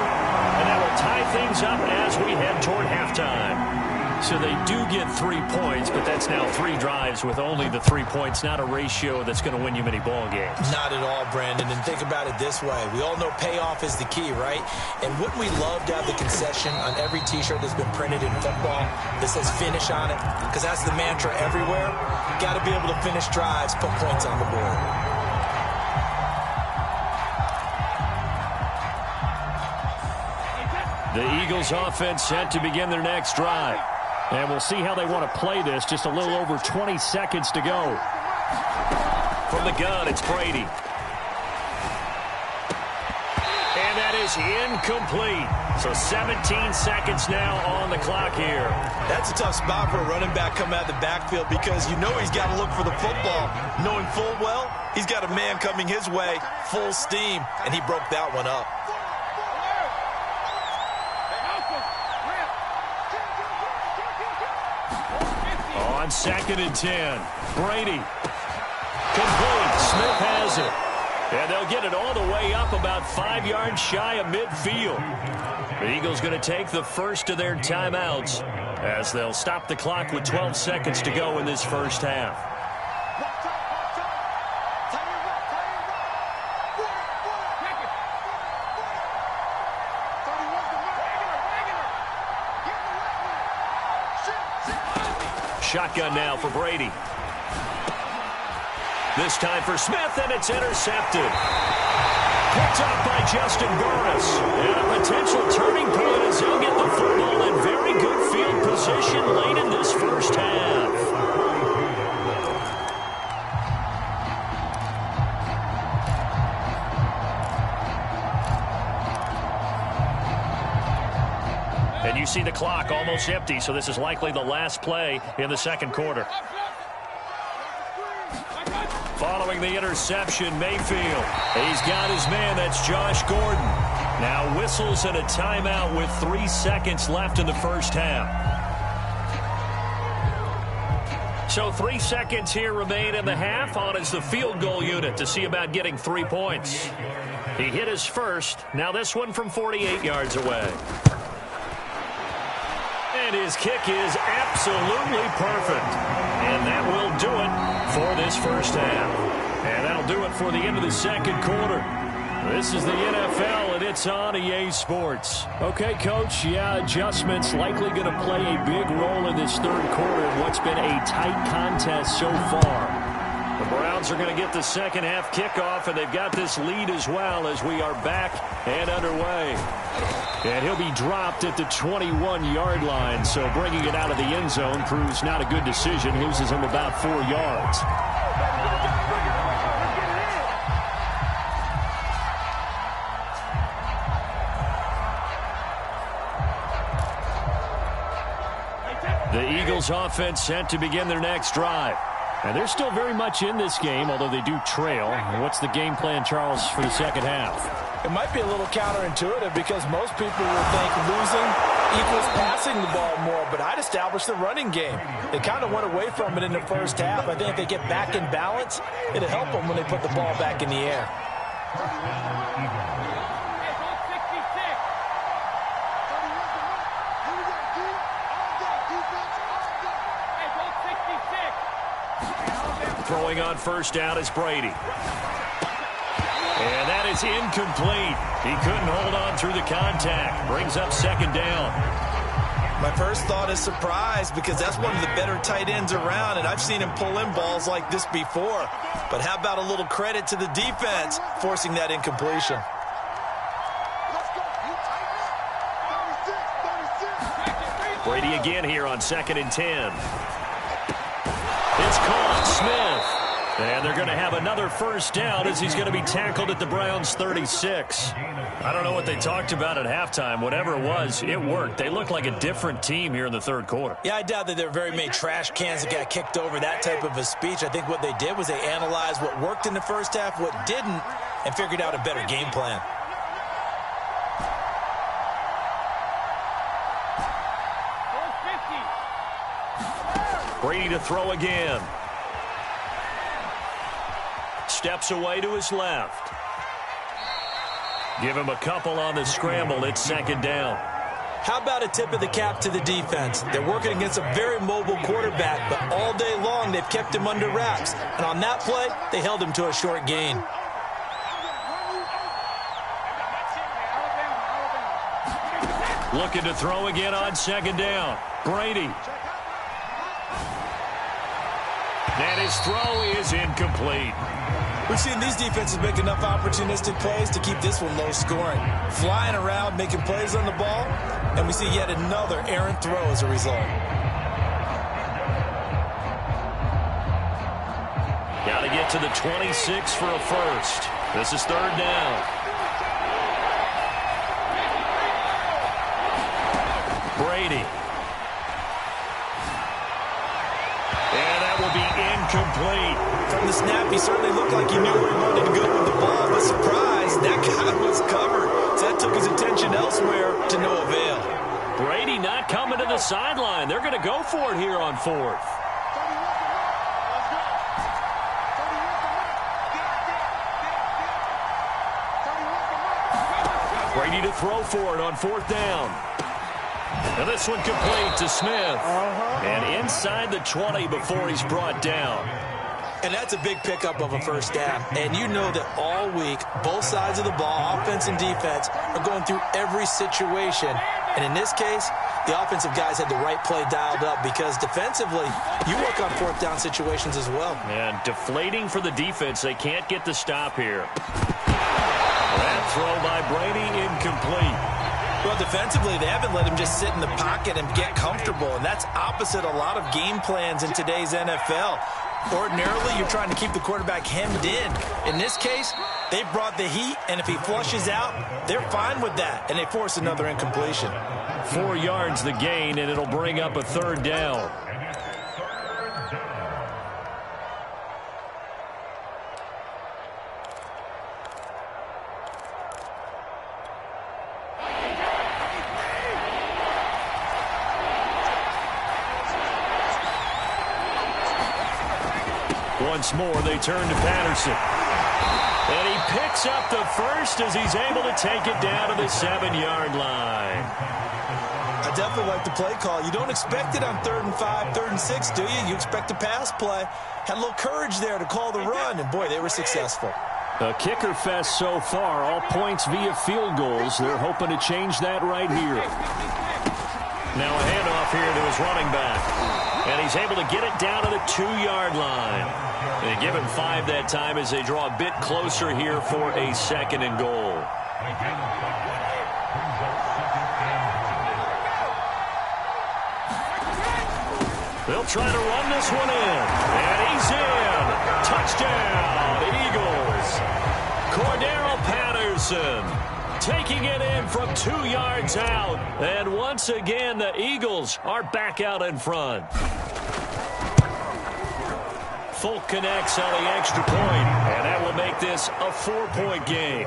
and that will tie things up as we head toward halftime. So they do get 3 points, but that's now 3 drives with only the 3 points, not a ratio that's going to win you many ball games. Not at all, Brandon. And think about it this way. We all know payoff is the key, right? And wouldn't we love to have the concession on every T-shirt that's been printed in football that says finish on it? Because that's the mantra everywhere. Got to be able to finish drives, put points on the board. The Eagles offense set to begin their next drive. And we'll see how they want to play this. Just a little over 20 seconds to go. From the gun, it's Brady. And that is incomplete. So 17 seconds now on the clock here. That's a tough spot for a running back coming out of the backfield because you know he's got to look for the football, knowing full well he's got a man coming his way, full steam, and he broke that one up. On 2nd and 10, Brady. Complete. Smith has it. And they'll get it all the way up about 5 yards shy of midfield. The Eagles going to take the first of their timeouts as they'll stop the clock with 12 seconds to go in this first half. Shotgun now for Brady. This time for Smith, and it's intercepted. Picked up by Justin Burris. And a potential turning point as he'll get the football in very good field position late in this first half. And you see the clock almost empty, so this is likely the last play in the second quarter. Following the interception, Mayfield. He's got his man. That's Josh Gordon. Now whistles and a timeout with 3 seconds left in the first half. So 3 seconds here remain in the half. On is the field goal unit to see about getting 3 points. He hit his first. Now this one from 48 yards away. And his kick is absolutely perfect. And that will do it for this first half. And that'll do it for the end of the second quarter. This is the NFL, and it's on EA Sports. Okay, Coach, adjustments likely going to play a big role in this third quarter in what's been a tight contest so far. The Browns are going to get the second half kickoff, and they've got this lead as well as we are back and underway. And he'll be dropped at the 21-yard line, so bringing it out of the end zone proves not a good decision. Loses him about 4 yards. The Eagles offense set to begin their next drive. And they're still very much in this game, although they do trail. What's the game plan, Charles, for the second half? It might be a little counterintuitive because most people would think losing equals passing the ball more, but I'd establish the running game. They kind of went away from it in the first half. I think if they get back in balance, it'll help them when they put the ball back in the air. Throwing on first down is Brady. And that is incomplete. He couldn't hold on through the contact. Brings up second down. My first thought is surprise because that's one of the better tight ends around, and I've seen him pull in balls like this before. But how about a little credit to the defense forcing that incompletion? Brady again here on 2nd and 10. It's caught. Smith And they're going to have another first down as he's going to be tackled at the Browns' 36. I don't know what they talked about at halftime. Whatever it was, it worked. They look like a different team here in the third quarter. Yeah, I doubt that there were very many trash cans that got kicked over, that type of a speech. I think what they did was they analyzed what worked in the first half, what didn't, and figured out a better game plan. Brady to throw again. Steps away to his left. Give him a couple on the scramble. It's second down. How about a tip of the cap to the defense? They're working against a very mobile quarterback, but all day long they've kept him under wraps. And on that play, they held him to a short gain. Looking to throw again on second down. Brady. And his throw is incomplete. We've seen these defenses make enough opportunistic plays to keep this one low scoring. Flying around, making plays on the ball, and we see yet another errant throw as a result. Got to get to the 26 for a first. This is third down. Brady. And that will be incomplete. From the snap, he certainly looked like he knew where he wanted to go with the ball, but surprise, that guy was covered. So that took his attention elsewhere to no avail. Brady not coming to the sideline. They're going to go for it here on fourth. Brady to throw for it on fourth down. And this one complete to Smith. And inside the 20 before he's brought down. And that's a big pickup of a first down. And you know that all week, both sides of the ball, offense and defense, are going through every situation. And in this case, the offensive guys had the right play dialed up because defensively, you work on fourth down situations as well. And deflating for the defense. They can't get the stop here. That throw by Brady incomplete. Well, defensively, they haven't let him just sit in the pocket and get comfortable, and that's opposite a lot of game plans in today's NFL. Ordinarily, you're trying to keep the quarterback hemmed in. In this case, they brought the heat, and if he flushes out, they're fine with that, and they force another incompletion. 4 yards the gain, and it'll bring up a third down. Once more, they turn to Patterson. And he picks up the first as he's able to take it down to the 7-yard line. I definitely like the play call. You don't expect it on 3rd and 5, 3rd and 6, do you? You expect a pass play. Had a little courage there to call the run, and boy, they were successful. A kicker fest so far, all points via field goals. They're hoping to change that right here. Now a handoff here to his running back. And he's able to get it down to the 2-yard line. They give him 5 that time as they draw a bit closer here for a 2nd and goal. They'll try to run this one in. And he's in. Touchdown, Eagles. Cordero Patterson taking it in from 2 yards out. And once again, the Eagles are back out in front. Folk connects on the extra point, and that will make this a 4-point game.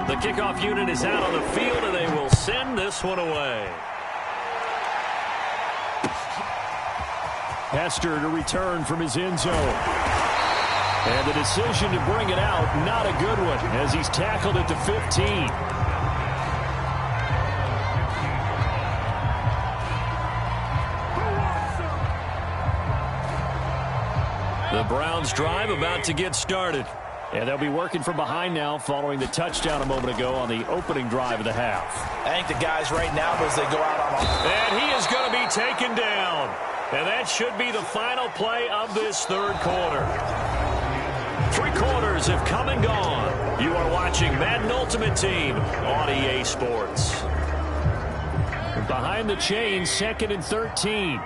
The kickoff unit is out on the field, and they will send this one away. Hester to return from his end zone. And the decision to bring it out, not a good one, as he's tackled at the 15. The Browns drive about to get started. And they'll be working from behind now following the touchdown a moment ago on the opening drive of the half. I think the guys right now, as they go out on and he is going to be taken down. And that should be the final play of this third quarter. 3 quarters have come and gone. You are watching Madden Ultimate Team on EA Sports. Behind the chains, 2nd and 13.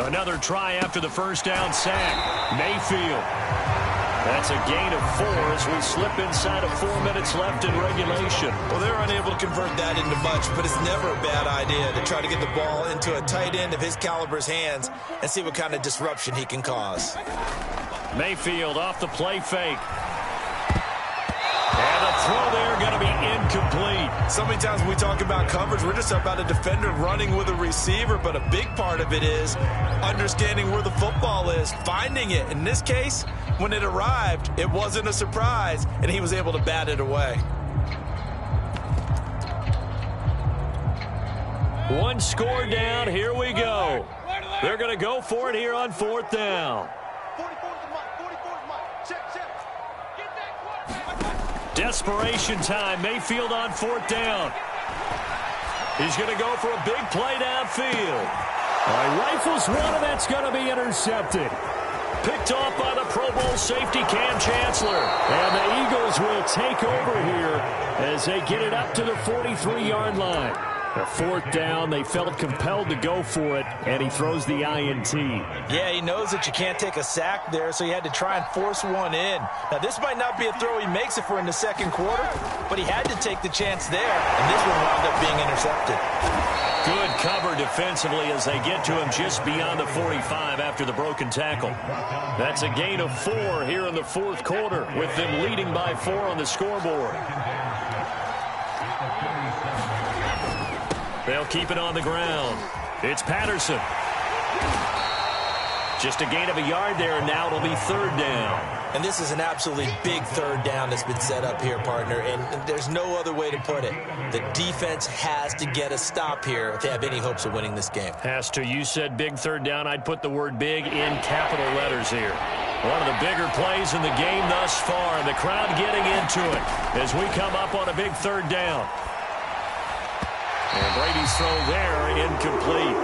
Another try after the first down sack. Mayfield. That's a gain of 4 as we slip inside of 4 minutes left in regulation. Well, they're unable to convert that into much, but it's never a bad idea to try to get the ball into a tight end of his caliber's hands and see what kind of disruption he can cause. Mayfield off the play fake. And the throw there going to be incomplete. So many times when we talk about coverage, we're just talking about a defender running with a receiver, but a big part of it is understanding where the football is, finding it. In this case, when it arrived, it wasn't a surprise, and he was able to bat it away. One score down. Here we go. They're going to go for it here on 4th down. Desperation time. Mayfield on 4th down. He's going to go for a big play downfield. Rifles one, and that's going to be intercepted. Picked off by the Pro Bowl safety Cam Chancellor. And the Eagles will take over here as they get it up to the 43-yard line. A 4th down, they felt compelled to go for it, and he throws the INT. Yeah, he knows that you can't take a sack there, so he had to try and force one in. Now, this might not be a throw he makes if we're in the 2nd quarter, but he had to take the chance there, and this one wound up being intercepted. Good cover defensively as they get to him just beyond the 45 after the broken tackle. That's a gain of 4 here in the 4th quarter, with them leading by 4 on the scoreboard. They'll keep it on the ground. It's Patterson. Just a gain of a yard there, and now it'll be 3rd down. And this is an absolutely big 3rd down that's been set up here, partner, and there's no other way to put it. The defense has to get a stop here if they have any hopes of winning this game. Has to. You said big 3rd down. I'd put the word big in capital letters here. One of the bigger plays in the game thus far, and the crowd getting into it as we come up on a big 3rd down. And Brady's throw there, incomplete.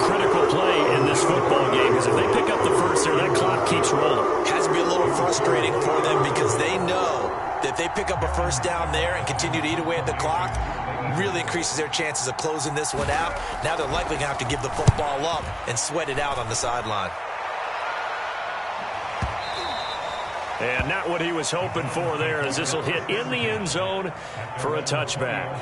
Critical play in this football game, because if they pick up the first there, that clock keeps rolling. Has to be a little frustrating for them because they know that if they pick up a first down there and continue to eat away at the clock, really increases their chances of closing this one out. Now they're likely going to have to give the football up and sweat it out on the sideline. And not what he was hoping for there, as this will hit in the end zone for a touchback.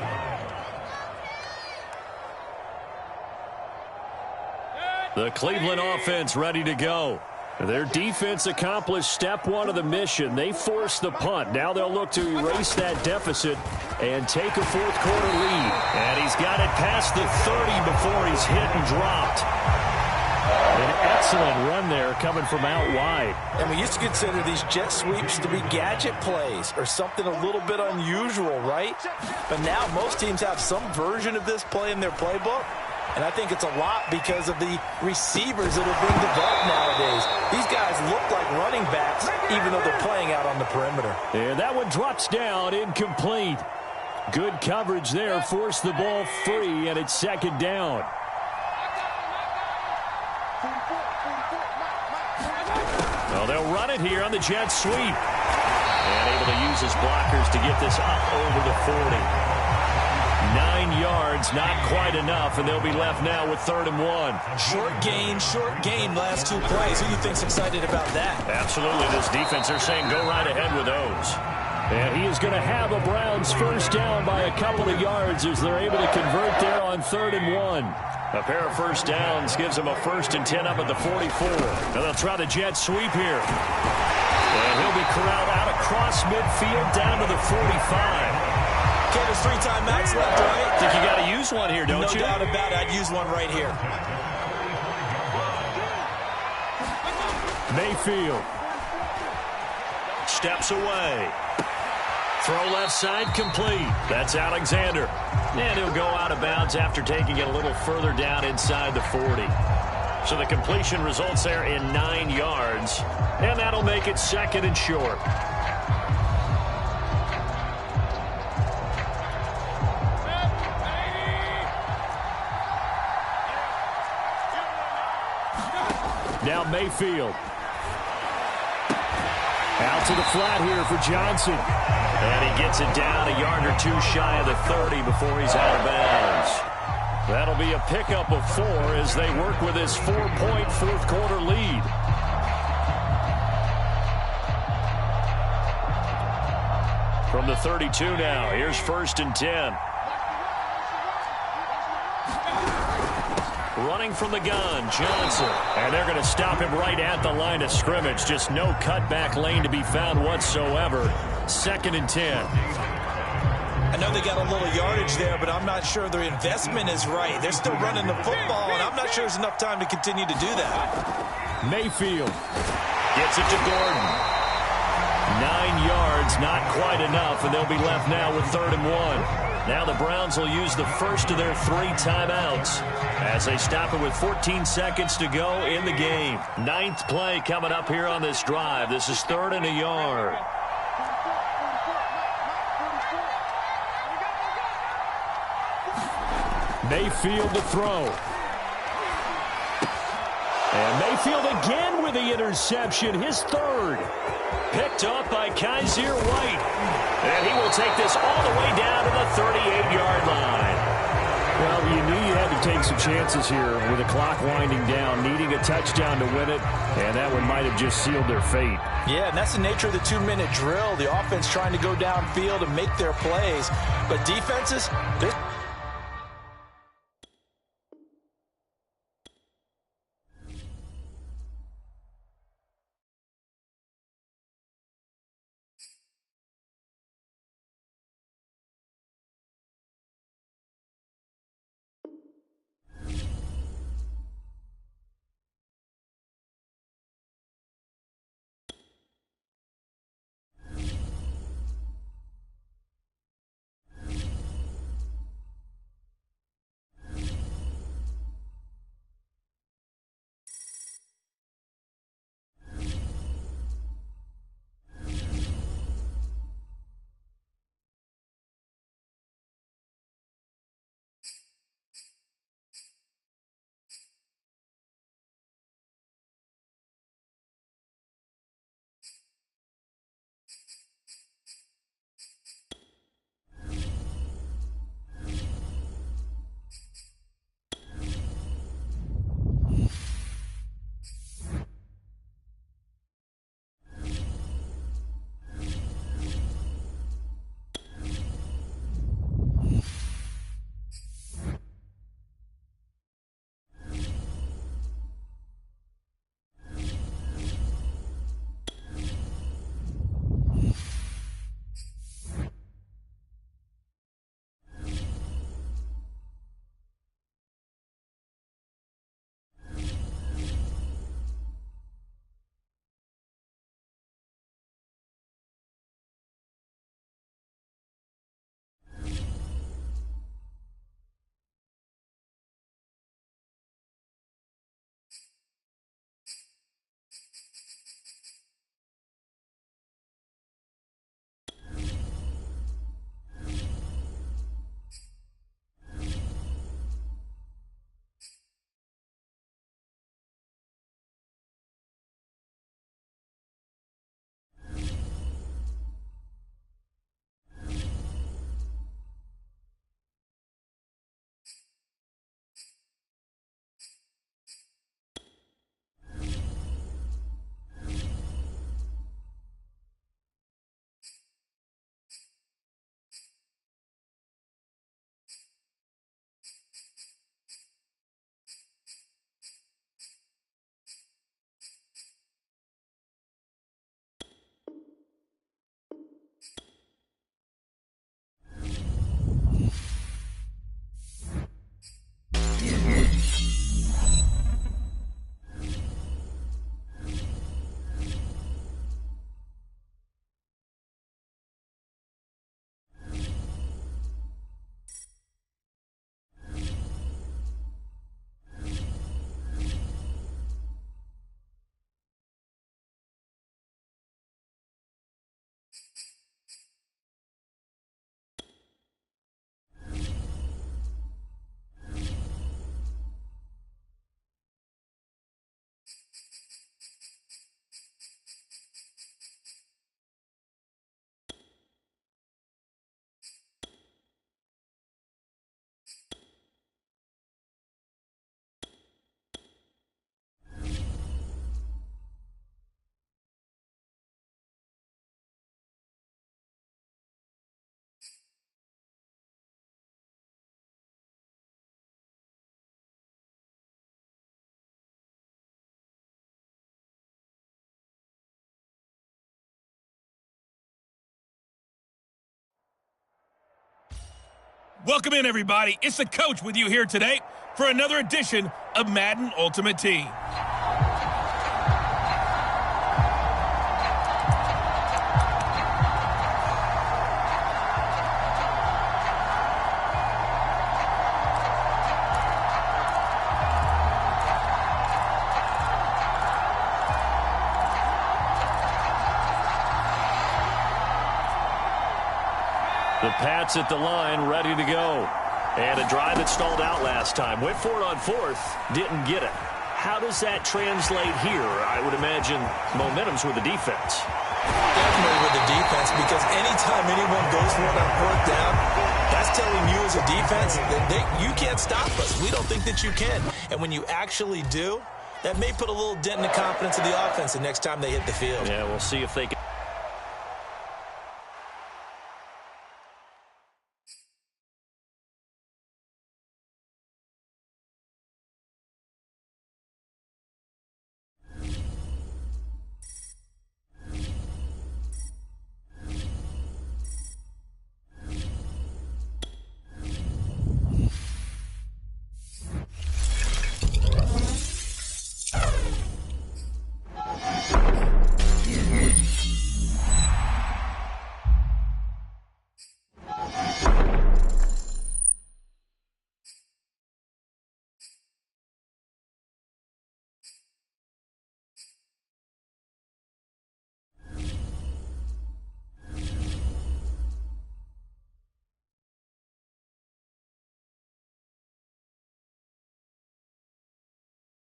The Cleveland offense ready to go. Their defense accomplished step 1 of the mission. They forced the punt. Now they'll look to erase that deficit and take a 4th quarter lead. And he's got it past the 30 before he's hit and dropped. An excellent run there coming from out wide. And we used to consider these jet sweeps to be gadget plays or something a little bit unusual, right? But now most teams have some version of this play in their playbook. And I think it's a lot because of the receivers that are being developed nowadays. These guys look like running backs, even though they're playing out on the perimeter. And that one drops down, incomplete. Good coverage there, forced the ball free, and it's 2nd down. Well, they'll run it here on the jet sweep. And able to use his blockers to get this up over the 40. 9 yards, not quite enough, and they'll be left now with 3rd and 1. Short gain, last 2 plays. Who do you think's excited about that? Absolutely, this defense, they're saying go right ahead with those. And he is going to have the Browns first down by a couple of yards as they're able to convert there on 3rd and 1. A pair of first downs gives them a 1st and 10 up at the 44. Now they'll try the jet sweep here. And he'll be corralled out across midfield down to the 45. Okay, there's 3 timeouts left, right? I think you got to use one here, don't you? No doubt about it. I'd use one right here. Mayfield steps away. Throw left side complete. That's Alexander. And he'll go out of bounds after taking it a little further down inside the 40. So the completion results there in 9 yards. And that'll make it 2nd and short. Now Mayfield. Out to the flat here for Johnson. And he gets it down a yard or two shy of the 30 before he's out of bounds. That'll be a pickup of 4 as they work with his 4-point fourth-quarter lead. From the 32 now, here's 1st and 10. Running from the gun, Johnson. And they're going to stop him right at the line of scrimmage. Just no cutback lane to be found whatsoever. 2nd and 10. I know they got a little yardage there, but I'm not sure their investment is right. They're still running the football, and I'm not sure there's enough time to continue to do that. Mayfield gets it to Gordon. 9 yards, not quite enough, and they'll be left now with 3rd and 1. Now the Browns will use the first of their 3 timeouts as they stop it with 14 seconds to go in the game. 9th play coming up here on this drive. This is 3rd and a yard. Mayfield to throw. And Mayfield again with the interception, his 3rd. Picked up by Kaiser White. And he will take this all the way down to the 38-yard line. Well, you knew you had to take some chances here with the clock winding down, needing a touchdown to win it, and that one might have just sealed their fate. Yeah, and that's the nature of the 2-minute drill. The offense trying to go downfield and make their plays. But defenses, they're Welcome in, everybody. It's the coach with you here today for another edition of Madden Ultimate Team. The Pats at the line, ready to go. And a drive that stalled out last time. Went for it on fourth, didn't get it. How does that translate here? I would imagine momentum's with the defense. Definitely with the defense, because anytime anyone goes for it on fourth down, that's telling you as a defense that you can't stop us. We don't think that you can. And when you actually do, that may put a little dent in the confidence of the offense the next time they hit the field. Yeah, we'll see if they can.